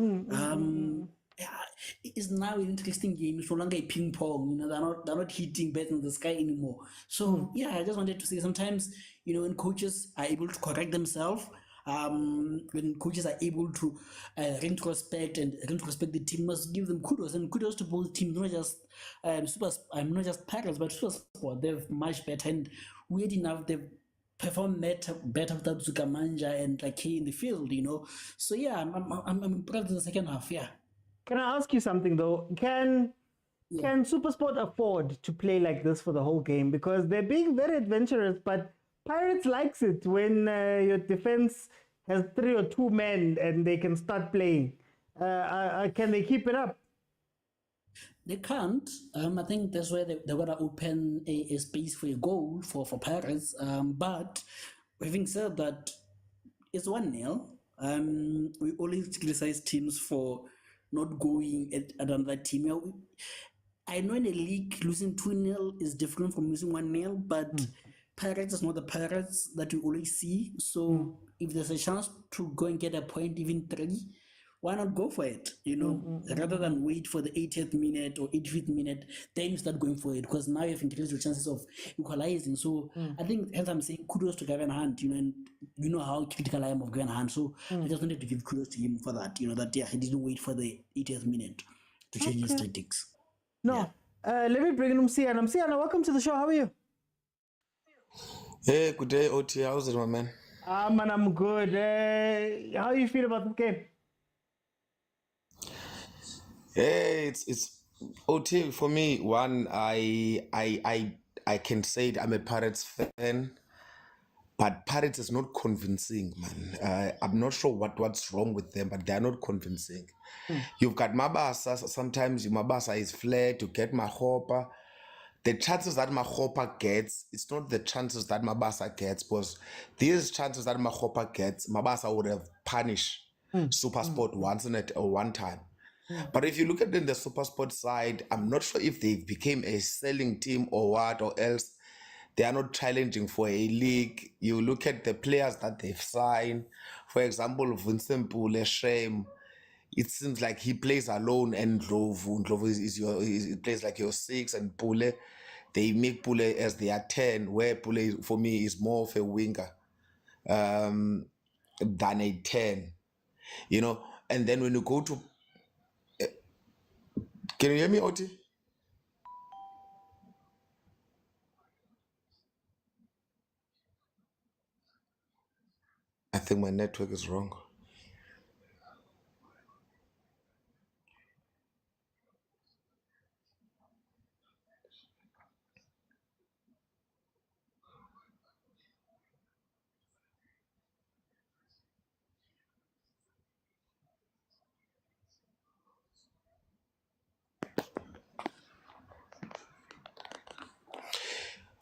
it's now an interesting game. It's no longer a ping pong. You know, they're not hitting bats in the sky anymore. So I just wanted to say sometimes, you know, when coaches are able to correct themselves. When coaches are able to retrospect the team, must give them kudos, and kudos to both teams, not just not just Pirates, but SuperSport. They're much better, and weird enough, they've performed better without Zukamanja and like in the field, you know. So I'm impressed in the second half. Yeah.
Can I ask you something though? Can SuperSport afford to play like this for the whole game? Because they're being very adventurous, but Pirates likes it when your defense has 3 or 2 men and they can start playing. Can they keep it up?
They can't. I think that's why they're going to open a space for a goal for Pirates. But having said that, it's 1-0. We always criticize teams for not going at another team. I know in a league, losing 2-0 is different from losing 1-0, but Pirates is not the Pirates that you always see. So if there's a chance to go and get a point, even 3, why not go for it? You know, rather than wait for the 80th minute or 85th minute, then you start going for it, because now you've increased your chances of equalizing. So I think, as I'm saying, kudos to Gavin Hunt, you know, and you know how critical I am of Gavin Hunt. So I just wanted to give kudos to him for that, you know, that he didn't wait for the 80th minute to change his tactics.
No, let me bring in Umsiana. Umsiana, welcome to the show. How are you?
Hey, good day, OT. How's it, my man?
Man, I'm good. How you feel about the game?
Hey, it's OT for me. One, I can say I'm a Pirates fan. but Pirates is not convincing, man. I'm not sure what's wrong with them, but they're not convincing. You've got Mabasa. Sometimes Mabasa is flat. You get Mahopa. The chances that Mahopa gets, it's not the chances that Mabasa gets, because these chances that Mahopa gets, Mabasa would have punished SuperSport once in it or one time. But if you look at it in the SuperSport side, I'm not sure if they became a selling team or what, or else they are not challenging for a league. You look at the players that they've signed. For example, Vincent Pule, Shame. It seems like he plays alone, and Ndlovu he plays like your 6, and Pule, they make Pule as their 10, where Pule for me is more of a winger than a 10, you know. And then when you go to, can you hear me, Oti? I think my network is wrong.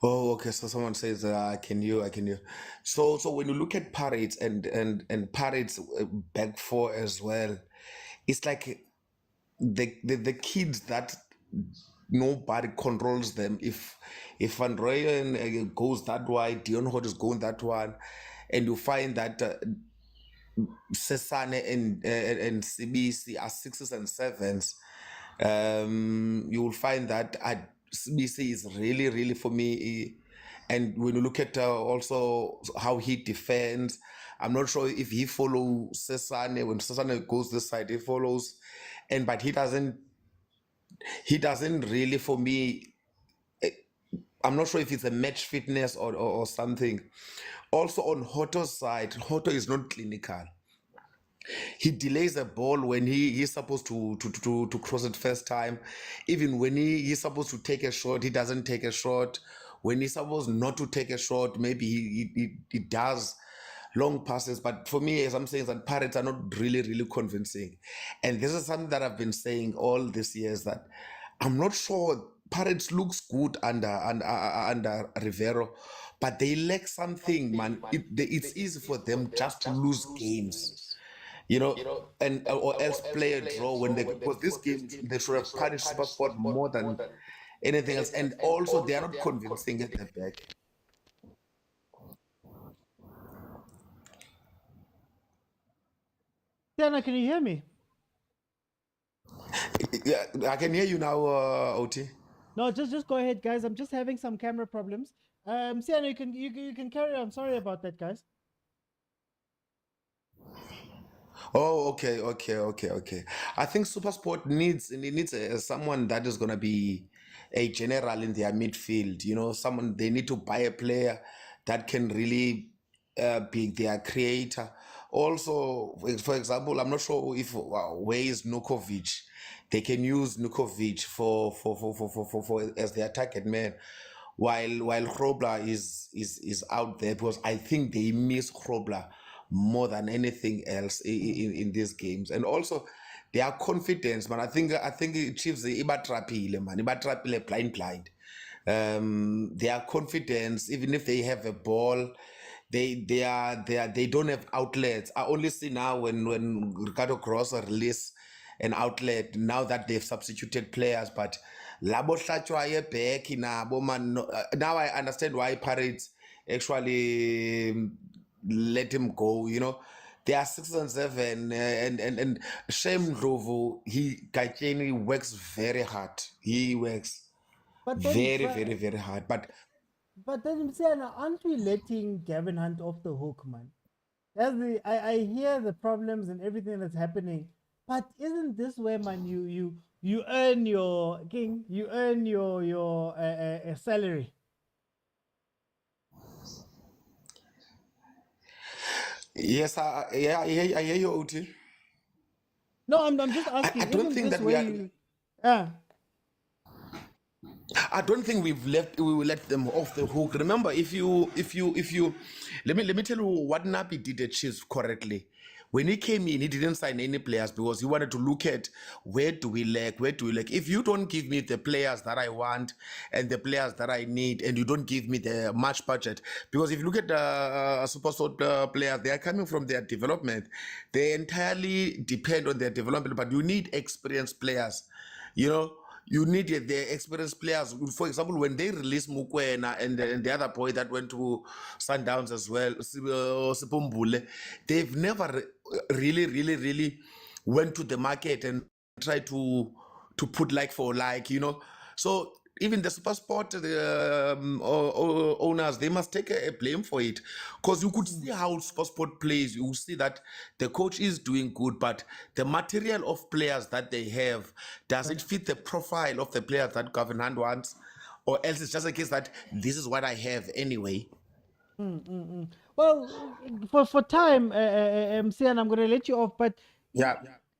Oh, okay. So someone says, I can hear. So when you look at Pirates and Pirates back four as well, it's like the kids that nobody controls them. If Van Rooyen goes that way, Dion Hood is going that one, and you find that Sesane and CBC are 6s and 7s. You will find that CBC is really, really for me. And when you look at also how he defends, I'm not sure if he follows Sesane. When Sesane goes this side, he follows, but he doesn't really, for me. I'm not sure if it's a match fitness or something. Also on Hoto's side, Hoto is not clinical. He delays a ball when he's supposed to cross it first time. Even when he's supposed to take a shot, he doesn't take a shot. When he's supposed not to take a shot, maybe he does long passes. But for me, as I'm saying, that Pirates are not really, really convincing. And this is something that I've been saying all these years, that I'm not sure Pirates looks good under Rivero, but they lack something, man. It's easy for them just to lose games, you know, and or else play a draw when because this game they should have punished SuperSport more than anything else, and also they are not convincing at the back.
Diana, can you hear me?
Yeah, I can hear you now, Oti.
No, just go ahead, guys. I'm just having some camera problems. Sienna, you can carry on. Sorry about that, guys.
Oh, okay. I think SuperSport needs someone that is gonna be a general in their midfield. You know, someone they need to buy a player that can really be their creator. Also, for example, I'm not sure if where is Nukovic. They can use Nukovic for as their target man, while Krobler is out there, because I think they miss Krobler more than anything else in these games. And also their confidence, man. I think Chiefs ibatrapile, man, ibatrapile blind. Their confidence, even if they have a ball, they don't have outlets. I only see now when Ricardo Grosso release an outlet now that they've substituted players, but labo hlatshwa back nabo man. Now I understand why Pirates actually let him go. You know, they are 6 and 7, and Shame Ndlovu, Gaetjeni works very hard. He works very hard.
But then, Sienna, aren't we letting Gavin Hunt off the hook, man? I hear the problems and everything that's happening, but isn't this where, man, you earn your salary?
Yes, I hear you, Oti.
No, I'm just asking.
I don't think that we are. I don't think we will let them off the hook. Remember, if you, let me tell you what Napi did at Chiefs correctly. When he came in, he didn't sign any players because he wanted to look at where do we lack. If you don't give me the players that I want and the players that I need, and you don't give me the much budget, because if you look at the SuperSport players, they are coming from their development. They entirely depend on their development, but you need experienced players. You know, you need the experienced players. For example, when they released Mokwena and the other boy that went to Sundowns as well, Sipumbule, they've never really went to the market and tried to put like for like, So even the SuperSport owners, they must take a blame for it, because you could see how SuperSport plays. You see that the coach is doing good, but the material of players that they have, does it fit the profile of the players that Gavin Hand wants, or else it's just a case that this is what I have anyway.
Well, for time, MC, and I'm going to let you off, but
Yeah.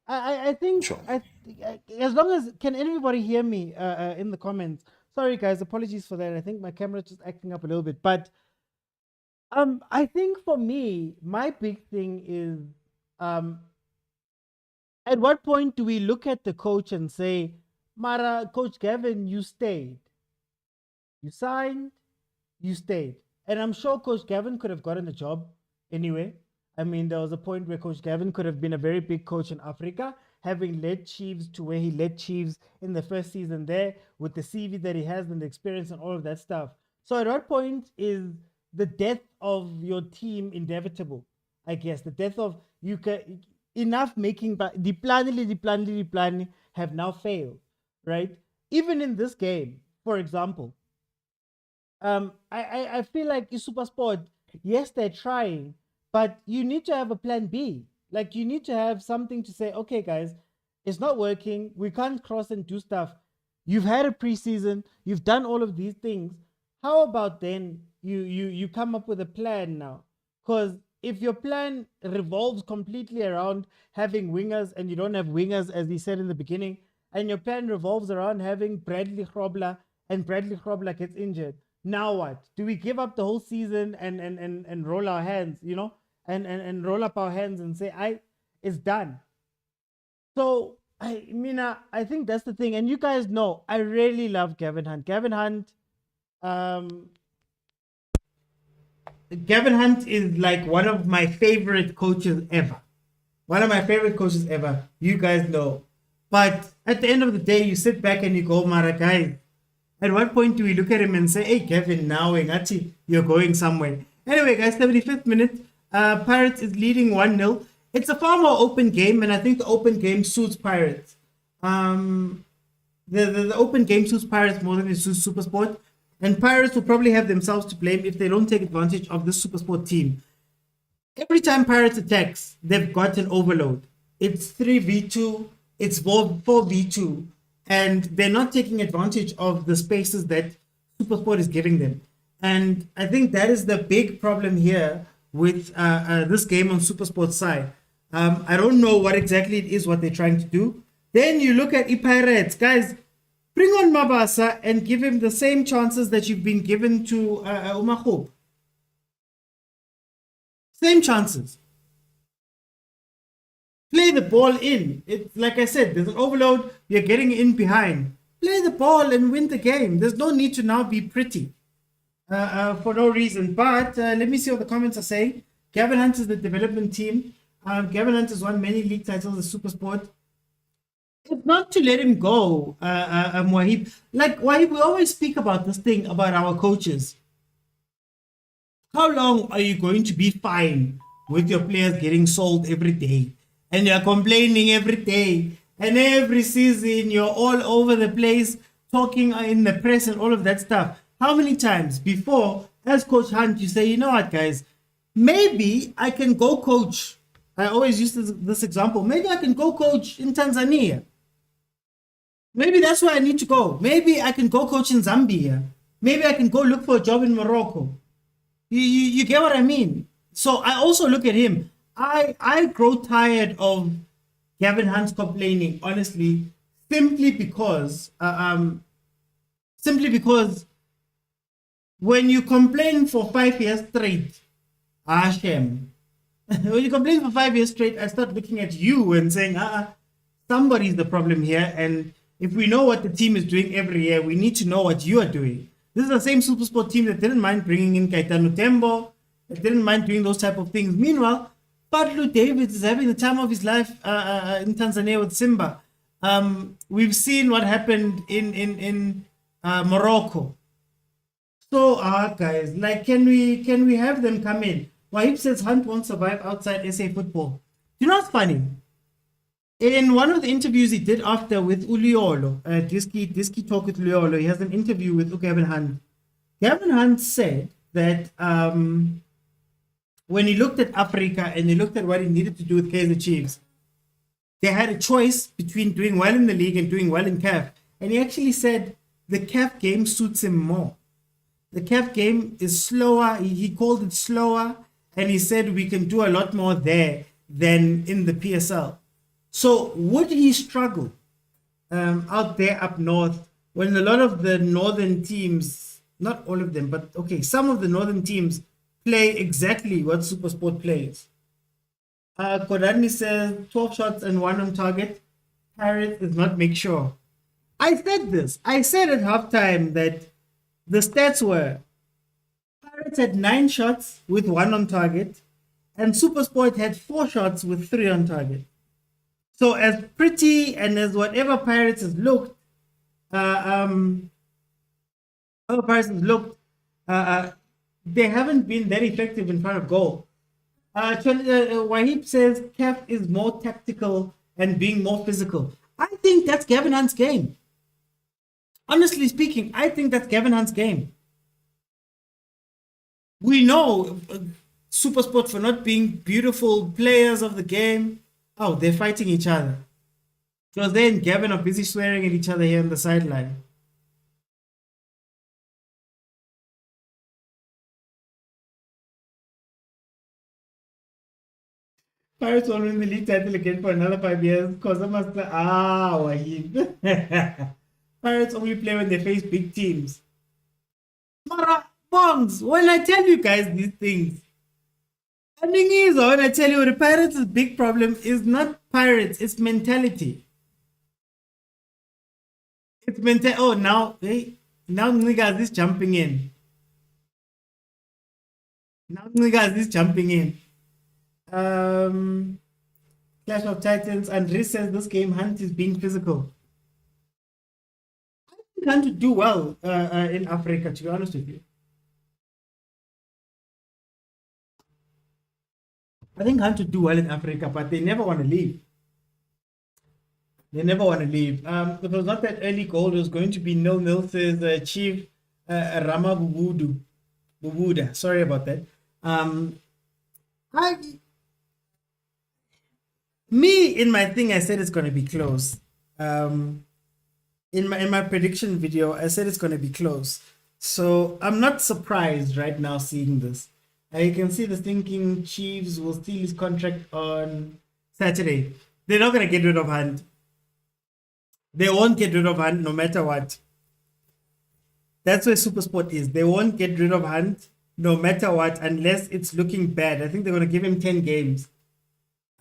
I think
Sure.
as long as, can anybody hear me in the comments? Sorry guys, apologies for that. I think my camera's just acting up a little bit, but I think for me, my big thing is at what point do we look at the coach and say, Mara, Coach Gavin, you stayed, you signed, you stayed, and I'm sure Coach Gavin could have gotten a job anyway. I mean, there was a point where Coach Gavin could have been a very big coach in Africa, having led Chiefs to where he led Chiefs in the first season there, with the CV that he has and the experience and all of that stuff. So at what point is the death of your team inevitable? I guess the death of enough making, but the plan have now failed, right? Even in this game, for example, I feel like SuperSport, yes, they're trying, but you need to have a plan B. Like, you need to have something to say, okay, guys, it's not working. We can't cross and do stuff. You've had a preseason. You've done all of these things. How about then you come up with a plan now? Because if your plan revolves completely around having wingers and you don't have wingers, as he said in the beginning, and your plan revolves around having Bradley Grobler and Bradley Grobler gets injured, now what? Do we give up the whole season and roll our hands, and roll up our hands and say, it's done? So, I think that's the thing. And you guys know, I really love Gavin Hunt. Gavin Hunt is like one of my favorite coaches ever. One of my favorite coaches ever. You guys know. But at the end of the day, you sit back and you go, Mara, guys, at what point do we look at him and say, hey, Gavin, now you're going somewhere? Anyway, guys, 75th minute. Pirates is leading 1-0. It's a far more open game, and I think the open game suits Pirates. The open game suits Pirates more than it suits SuperSport, and Pirates will probably have themselves to blame if they don't take advantage of this SuperSport team. Every time Pirates attacks, they've got an overload. It's 3v2, it's 4v2, and they're not taking advantage of the spaces that SuperSport is giving them. And I think that is the big problem here with this game on SuperSport's side. I don't know what exactly it is what they're trying to do. Then you look at Pirates, guys, bring on Mabasa and give him the same chances that you've been given to Umakhub. Same chances. Play the ball in. It's like I said, there's an overload. You're getting in behind. Play the ball and win the game. There's no need to now be pretty for no reason. But let me see what the comments are saying. Gavin Hunt is the development team. Gavin Hunt has won many league titles as SuperSport. It's not to let him go, Wahib. Like, Wahib, we always speak about this thing about our coaches. How long are you going to be fine with your players getting sold every day? And you're complaining every day. And every season, you're all over the place, talking in the press and all of that stuff. How many times before, as Coach Hunt, you say, you know what, guys, maybe I can go coach. I always use this example. Maybe I can go coach in Tanzania. Maybe that's where I need to go. Maybe I can go coach in Zambia. Maybe I can go look for a job in Morocco. You get what I mean? So I also look at him. I grow tired of Gavin Hunt complaining, honestly, simply because simply because when you complain for 5 years straight, Hashem, when you complain for 5 years straight, I start looking at you and saying, somebody's the problem here. And if we know what the team is doing every year, we need to know what you are doing. This is the same SuperSport team that didn't mind bringing in Kaitano Tembo, that didn't mind doing those type of things. Meanwhile, Patlu David is having the time of his life in Tanzania with Simba. We've seen what happened in Morocco. So, guys, like, can we have them come in? Wahib says Hunt won't survive outside SA football. You know what's funny? In one of the interviews he did after with Uliolo, Diski Talk with Uliolo, he has an interview with Gavin Hunt. Gavin Hunt said that when he looked at Africa and he looked at what he needed to do with Kaizer Chiefs, they had a choice between doing well in the league and doing well in CAF. And he actually said the CAF game suits him more. The CAF game is slower. He called it slower. And he said we can do a lot more there than in the PSL. So would he struggle out there up north when a lot of the northern teams, not all of them, but okay, some of the northern teams play exactly what SuperSport plays? Kodani says 12 shots and 1 on target. Harris does not make sure. I said this. I said at halftime that the stats were Pirates had 9 shots with 1 on target, and SuperSport had 4 shots with 3 on target. So as pretty and as whatever Pirates has looked, they haven't been that effective in front of goal. Wahib says CAF is more tactical and being more physical. I think that's Gavin Hunt's game. Honestly speaking, I think that's Gavin Hunt's game. We know SuperSport for not being beautiful players of the game. Oh, they're fighting each other. Because they and Gavin are busy swearing at each other here on the sideline. Pirates won't win the league title again for another 5 years. Khoza must Wahib. Pirates only play when they face big teams. Mara Bongs, when I tell you guys these things, the thing is, when I tell you the Pirates' big problem is not Pirates, it's mentality. It's mental. Oh, now niggas is jumping in. Clash of Titans, and Riz says this game Hunt is being physical. I think Hunt to do well in Africa, to be honest with you. I think Hunt to do well in Africa, but they never want to leave. If it was not that early goal, it was going to be 0-0, says Chief Rama Bubuda. Sorry about that. In my thing, I said it's going to be close. In my prediction video, I said it's going to be close. So I'm not surprised right now seeing this. You can see the thinking Chiefs will steal his contract on Saturday. They're not going to get rid of Hunt. They won't get rid of Hunt no matter what. That's where SuperSport is. They won't get rid of Hunt no matter what unless it's looking bad. I think they're going to give him 10 games.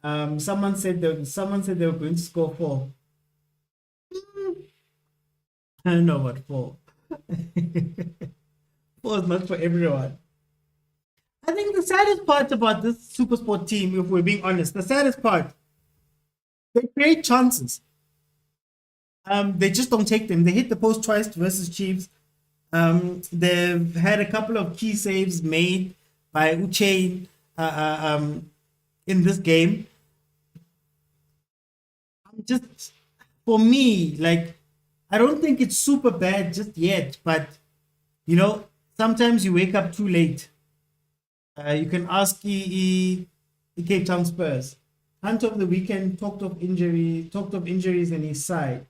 Someone said they were going to score 4. I don't know what 4. 4 is not for everyone. I think the saddest part about this SuperSport team, if we're being honest, the saddest part, they create chances. They just don't take them. They hit the post twice versus Chiefs. They've had a couple of key saves made by Uchain in this game. Just for me, like, I don't think it's super bad just yet, but you know, sometimes you wake up too late. You can ask the Cape Town Spurs. Hunt of the weekend talked of injuries in his side.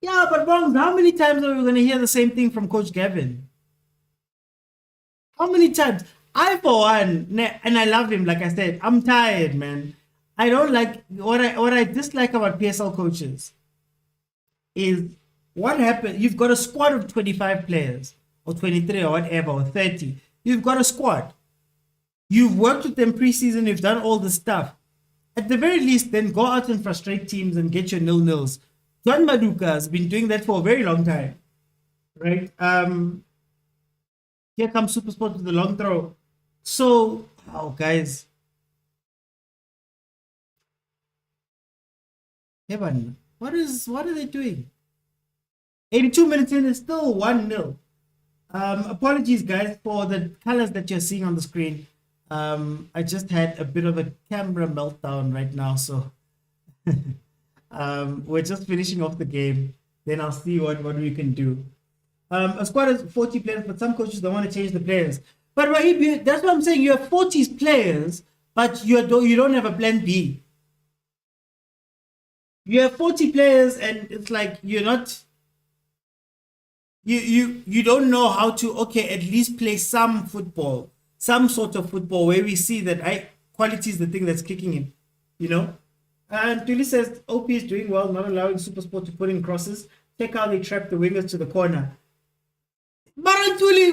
Yeah, but Bongs, how many times are we going to hear the same thing from Coach Gavin? How many times? I, for one, and I love him, like I said, I'm tired, man. I don't like, what I dislike about PSL coaches is what happened? You've got a squad of 25 players, or 23, or whatever, or 30. You've got a squad. You've worked with them preseason. You've done all this stuff. At the very least, then go out and frustrate teams and get your nil-nils. John Maduka has been doing that for a very long time, right? Here comes SuperSport with the long throw. So, oh, guys. Heaven, what are they doing? 82 minutes in, it's still 1-0. Apologies, guys, for the colors that you're seeing on the screen. I just had a bit of a camera meltdown right now, so we're just finishing off the game. Then I'll see what we can do. A squad is 40 players, but some coaches don't want to change the players. But Rahib, that's what I'm saying. You have 40 players, but you don't have a plan B. You have 40 players, and it's like you're not. You don't know how to at least play some football, some sort of football where we see that quality is the thing that's kicking in, you know. And Tuli says OP is doing well, not allowing SuperSport to put in crosses. Check how they trap the wingers to the corner. Barantuli,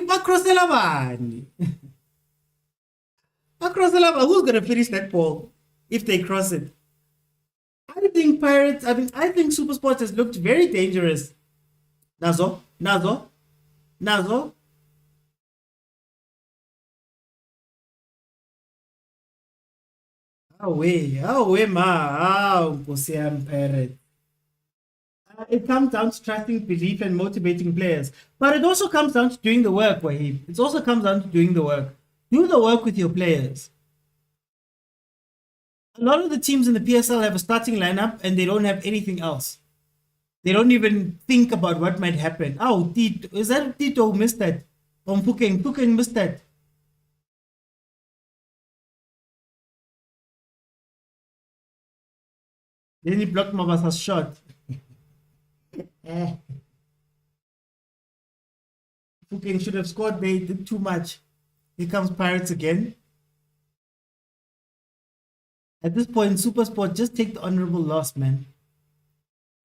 who's gonna finish that ball if they cross it? I think SuperSport has looked very dangerous. Nazo. Away, Nkosi yami, Pirates. It comes down to trusting, belief, and motivating players. But it also comes down to doing the work, Wahib. It also comes down to doing the work. Do the work with your players. A lot of the teams in the PSL have a starting lineup and they don't have anything else. They don't even think about what might happen. Oh, Tito, is that Tito who missed that? Pukeng missed that. Then he blocked Mabasa's shot. Pukeng should have scored, they did too much. Here comes Pirates again. At this point, SuperSport, just take the honorable loss, man.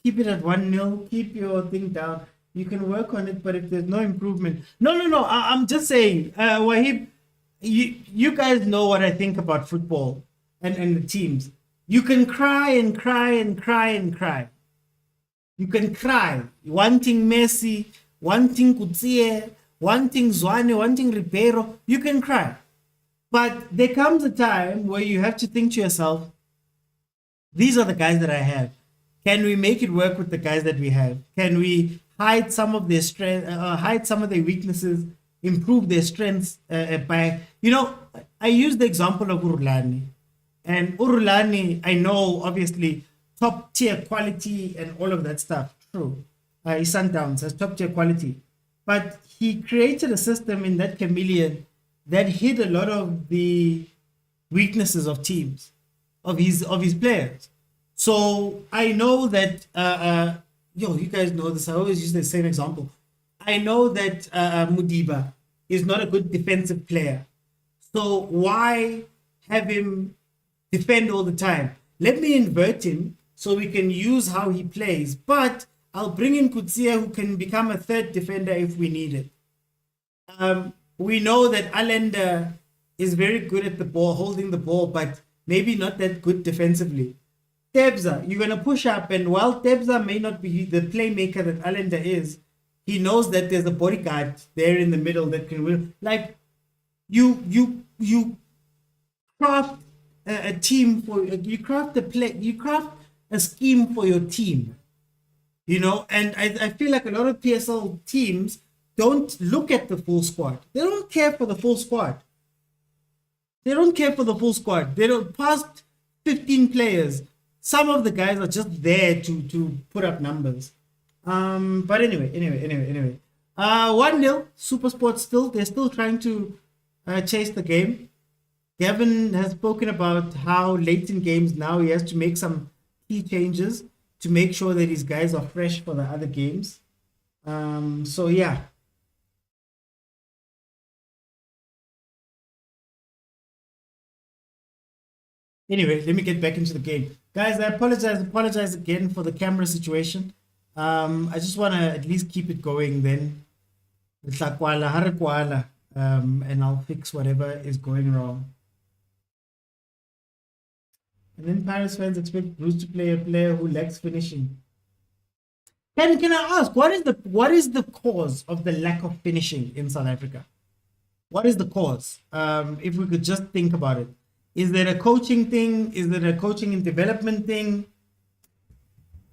Keep it at 1-0. Keep your thing down. You can work on it, but if there's no improvement... No. I'm just saying, Wahib, you guys know what I think about football and the teams. You can cry and cry and cry and cry. You can cry, wanting Messi, wanting Kutsie, wanting Zwane, wanting Ribeiro. You can cry. But there comes a time where you have to think to yourself, these are the guys that I have. Can we make it work with the guys that we have? Can we hide some of their strength, hide some of their weaknesses, improve their strengths by, I use the example of Rulani. And Rulani, I know, obviously, top tier quality and all of that stuff. True. Sundowns has top tier quality. But he created a system in that chameleon that hid a lot of the weaknesses of teams, of his players. So I know that, you guys know this, I always use the same example. I know that Mudiba is not a good defensive player. So why have him defend all the time? Let me invert him so we can use how he plays, but I'll bring in Kutsia who can become a third defender if we need it. We know that Allender is very good at the ball, holding the ball, but maybe not that good defensively. Tebza, you're going to push up, and while Tebza may not be the playmaker that Allender is, he knows that there's a bodyguard there in the middle that can win. Like, you craft a team for, you craft a scheme for your team, and I feel like a lot of PSL teams don't look at the full squad. They don't care for the full squad. They don't past 15 players. Some of the guys are just there to put up numbers. But anyway. 1-0, SuperSport they're still trying to chase the game. Gavin has spoken about how late in games now he has to make some key changes to make sure that his guys are fresh for the other games. So yeah. Anyway, let me get back into the game. Guys, I apologize again for the camera situation. I just want to at least keep it going then. And I'll fix whatever is going wrong. And then Paris fans expect Bruce to play a player who lacks finishing. Can I ask, what is the cause of the lack of finishing in South Africa? What is the cause? If we could just think about it. Is there a coaching thing? Is there a coaching and development thing?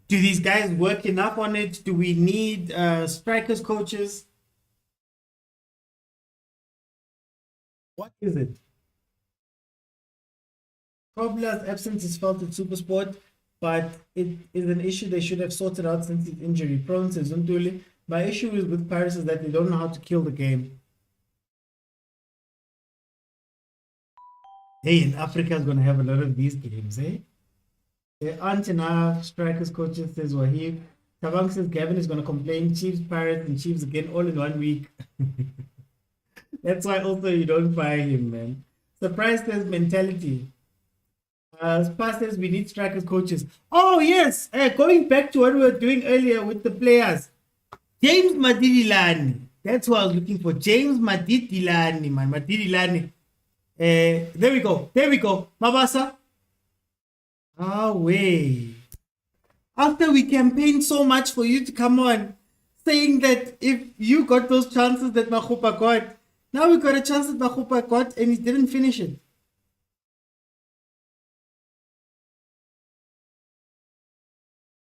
Do these guys work enough on it? Do we need strikers coaches? What is it? Kobler's absence is felt at SuperSport, but it is an issue they should have sorted out since he's injury prone, says Zunduli. My issue is with Paris is that they don't know how to kill the game. Hey, in Africa is going to have a lot of these games, eh? There aren't enough strikers coaches, says Wahib. Tabang says Gavin is going to complain Chiefs, Pirates, and Chiefs again all in 1 week. That's why also you don't fire him, man. Surprise says mentality. Spa says we need strikers coaches. Oh, yes. Going back to what we were doing earlier with the players. James Madidilani. That's what I was looking for. James Madidilani, man. Madidilani. There we go. There we go. Mabasa. Wait. After we campaigned so much for you to come on, saying that if you got those chances that Makhupa got, now we got a chance that Makhupa got and he didn't finish it.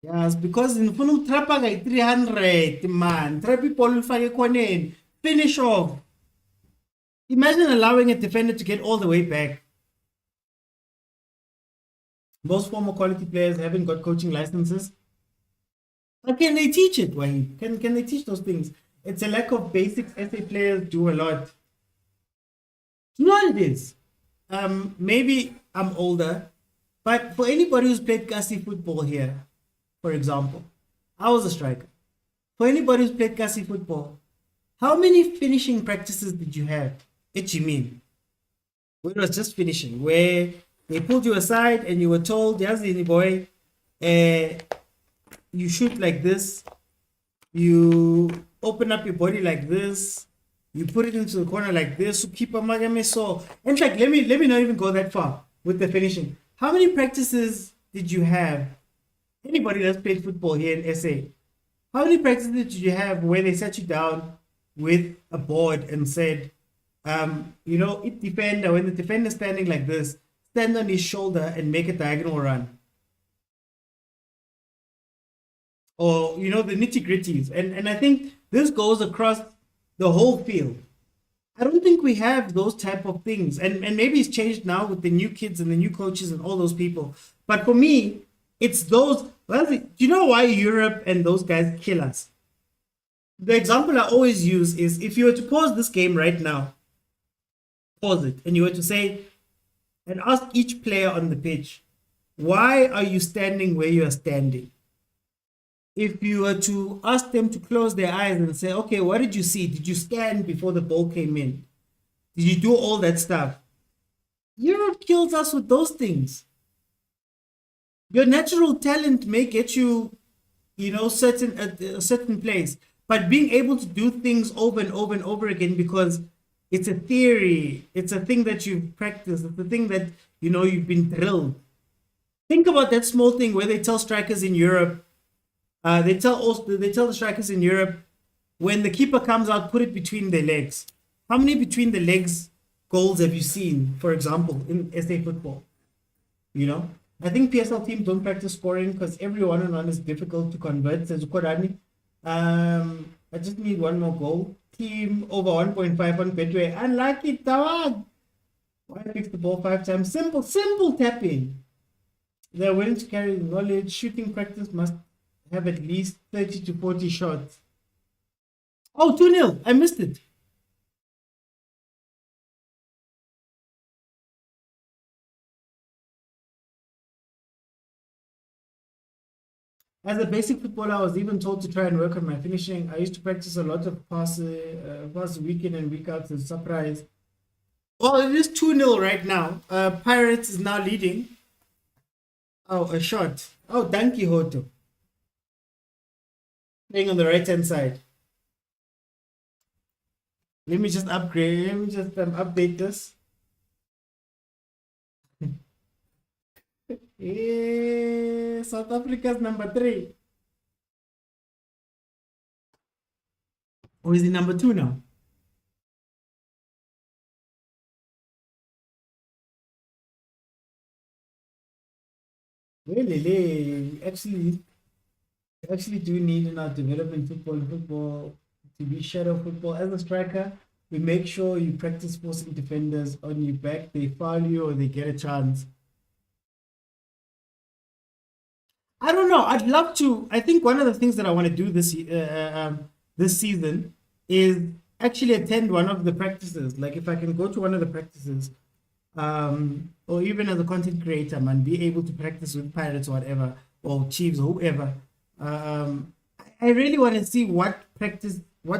Yes, because in Funu Trapa 300, man. Three people will finish off. Imagine allowing a defender to get all the way back. Most former quality players haven't got coaching licenses. But can they teach it, Wahid? Can they teach those things? It's a lack of basics. SA players do a lot. You know what it is? Maybe I'm older, but for anybody who's played Kasi football here, for example, I was a striker. For anybody who's played Kasi football, how many finishing practices did you have? What you mean? Where it was just finishing, where they pulled you aside and you were told, Yazini boy, you shoot like this, you open up your body like this, you put it into the corner like this, so keep a magame so. In fact, let me not even go that far with the finishing. How many practices did you have? Anybody that's played football here in SA, how many practices did you have where they sat you down with a board and said, you know, it defender, when the defender's standing like this, stand on his shoulder and make a diagonal run. Or, you know, the nitty-gritties. And I think this goes across the whole field. I don't think we have those type of things. And maybe it's changed now with the new kids and the new coaches and all those people. But for me, it's those. Well, do you know why Europe and those guys kill us? The example I always use is if you were to pause this game right now, pause it, and you were to say, and ask each player on the pitch, why are you standing where you are standing? If you were to ask them to close their eyes and say, okay, what did you see? Did you scan before the ball came in? Did you do all that stuff? Europe kills us with those things. Your natural talent may get you, you know, at a certain place, but being able to do things over and over and over again because it's a theory, it's a thing that you've practiced, it's a thing that, you know, you've been drilled. Think about that small thing where they tell strikers in Europe, they tell the strikers in Europe, when the keeper comes out, put it between their legs. How many between the legs goals have you seen, for example, in SA football? You know, I think PSL teams don't practice scoring because every one-on-one is difficult to convert, says Ukorani. I just need one more goal. Team over 1.5 on Betway. Unlucky, Tawad. Why fix the ball 5 times? Simple tapping. They're willing to carry the knowledge. Shooting practice must have at least 30 to 40 shots. Oh, 2-0. I missed it. As a basic footballer, I was even told to try and work on my finishing. I used to practice a lot of pass week in and week out. It's a surprise. Well, it is 2-0 right now. Pirates is now leading. Oh, a shot. Oh, Danky Hoto. Playing on the right hand side. Let me just upgrade. Let me just update this. South Africa's number 3. Or is he number 2 now? Really, actually do need in our development football to be shadow football. As a striker, we make sure you practice forcing defenders on your back. They foul you or they get a chance. I don't know. I'd love to. I think one of the things that I want to do this season is actually attend one of the practices. Like if I can go to one of the practices, or even as a content creator, man, be able to practice with Pirates or whatever, or Chiefs or whoever. I really want to see what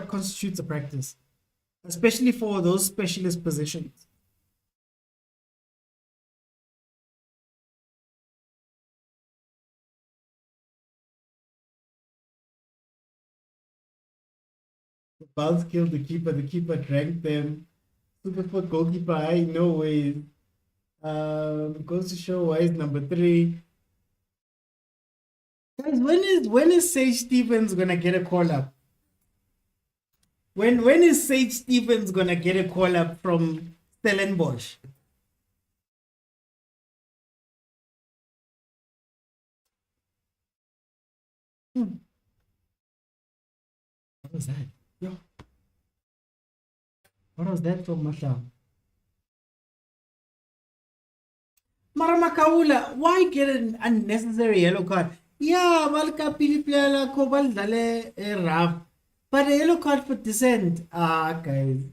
constitutes a practice, especially for those specialist positions. The Bulls killed the keeper drank them. SuperSport goalkeeper, I no way. Goes to show why is number 3. Guys, when is Sage Stevens gonna get a call up? When is Sage Stevens gonna get a call up from Stellenbosch? What was that? Yo. What was that from Masha? Maramakaula, why get an unnecessary yellow card? Yeah, Valka Pilipla Kobal Dale Raf. But a yellow card for dissent. Guys.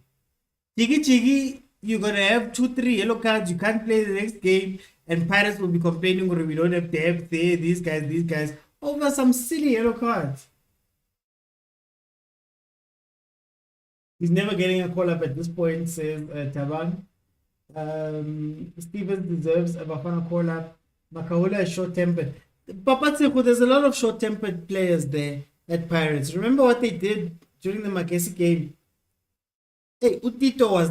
Chigi, you're gonna have 2-3 yellow cards. You can't play the next game, and Pirates will be complaining or we don't have depth there. These guys, over some silly yellow cards. He's never getting a call up at this point, says Taban. Stevens deserves a bafana call up. Makaula is short-tempered. Papatseko, there's a lot of short-tempered players there at Pirates. Remember what they did during the Makesi game? Hey, Utito was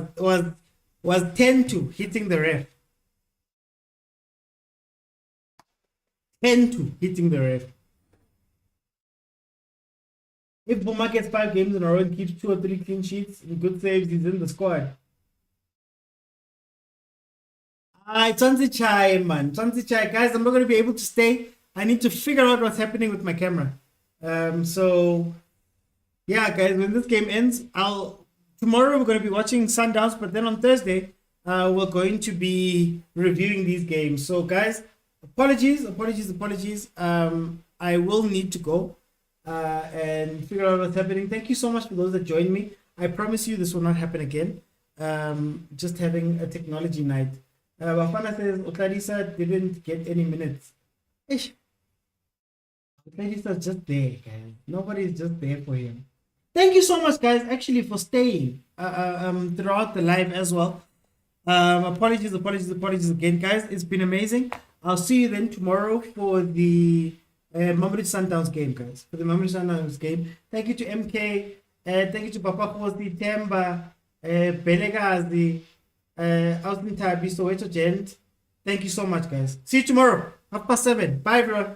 10-2 hitting the ref. 10-2 hitting the ref. If Boma gets 5 games in a row and keeps 2 or 3 clean sheets and good saves, he's in the squad. Tsanzi Chai, man. Tsanzi Chai. Guys, I'm not going to be able to stay. I need to figure out what's happening with my camera. So, yeah, guys, when this game ends, tomorrow we're going to be watching Sundowns, but then on Thursday, we're going to be reviewing these games. So, guys, apologies. I will need to go and figure out what's happening. Thank you so much for those that joined me. I promise you this will not happen again. Just having a technology night. Bafana says Otladisa didn't get any minutes. Ish. Otladisa's just there, guys. Nobody's just there for him. Thank you so much, guys, actually, for staying throughout the live as well. Apologies again, guys. It's been amazing. I'll see you then tomorrow for the Mamelodi Sundowns game, guys. For the Mamelodi Sundowns game. Thank you to MK. Thank you to Papa Khosi, Temba, Vilakazi, Austin Tabi, Soweto Gent. Thank you so much, guys. See you tomorrow, 7:30. Bye, everyone.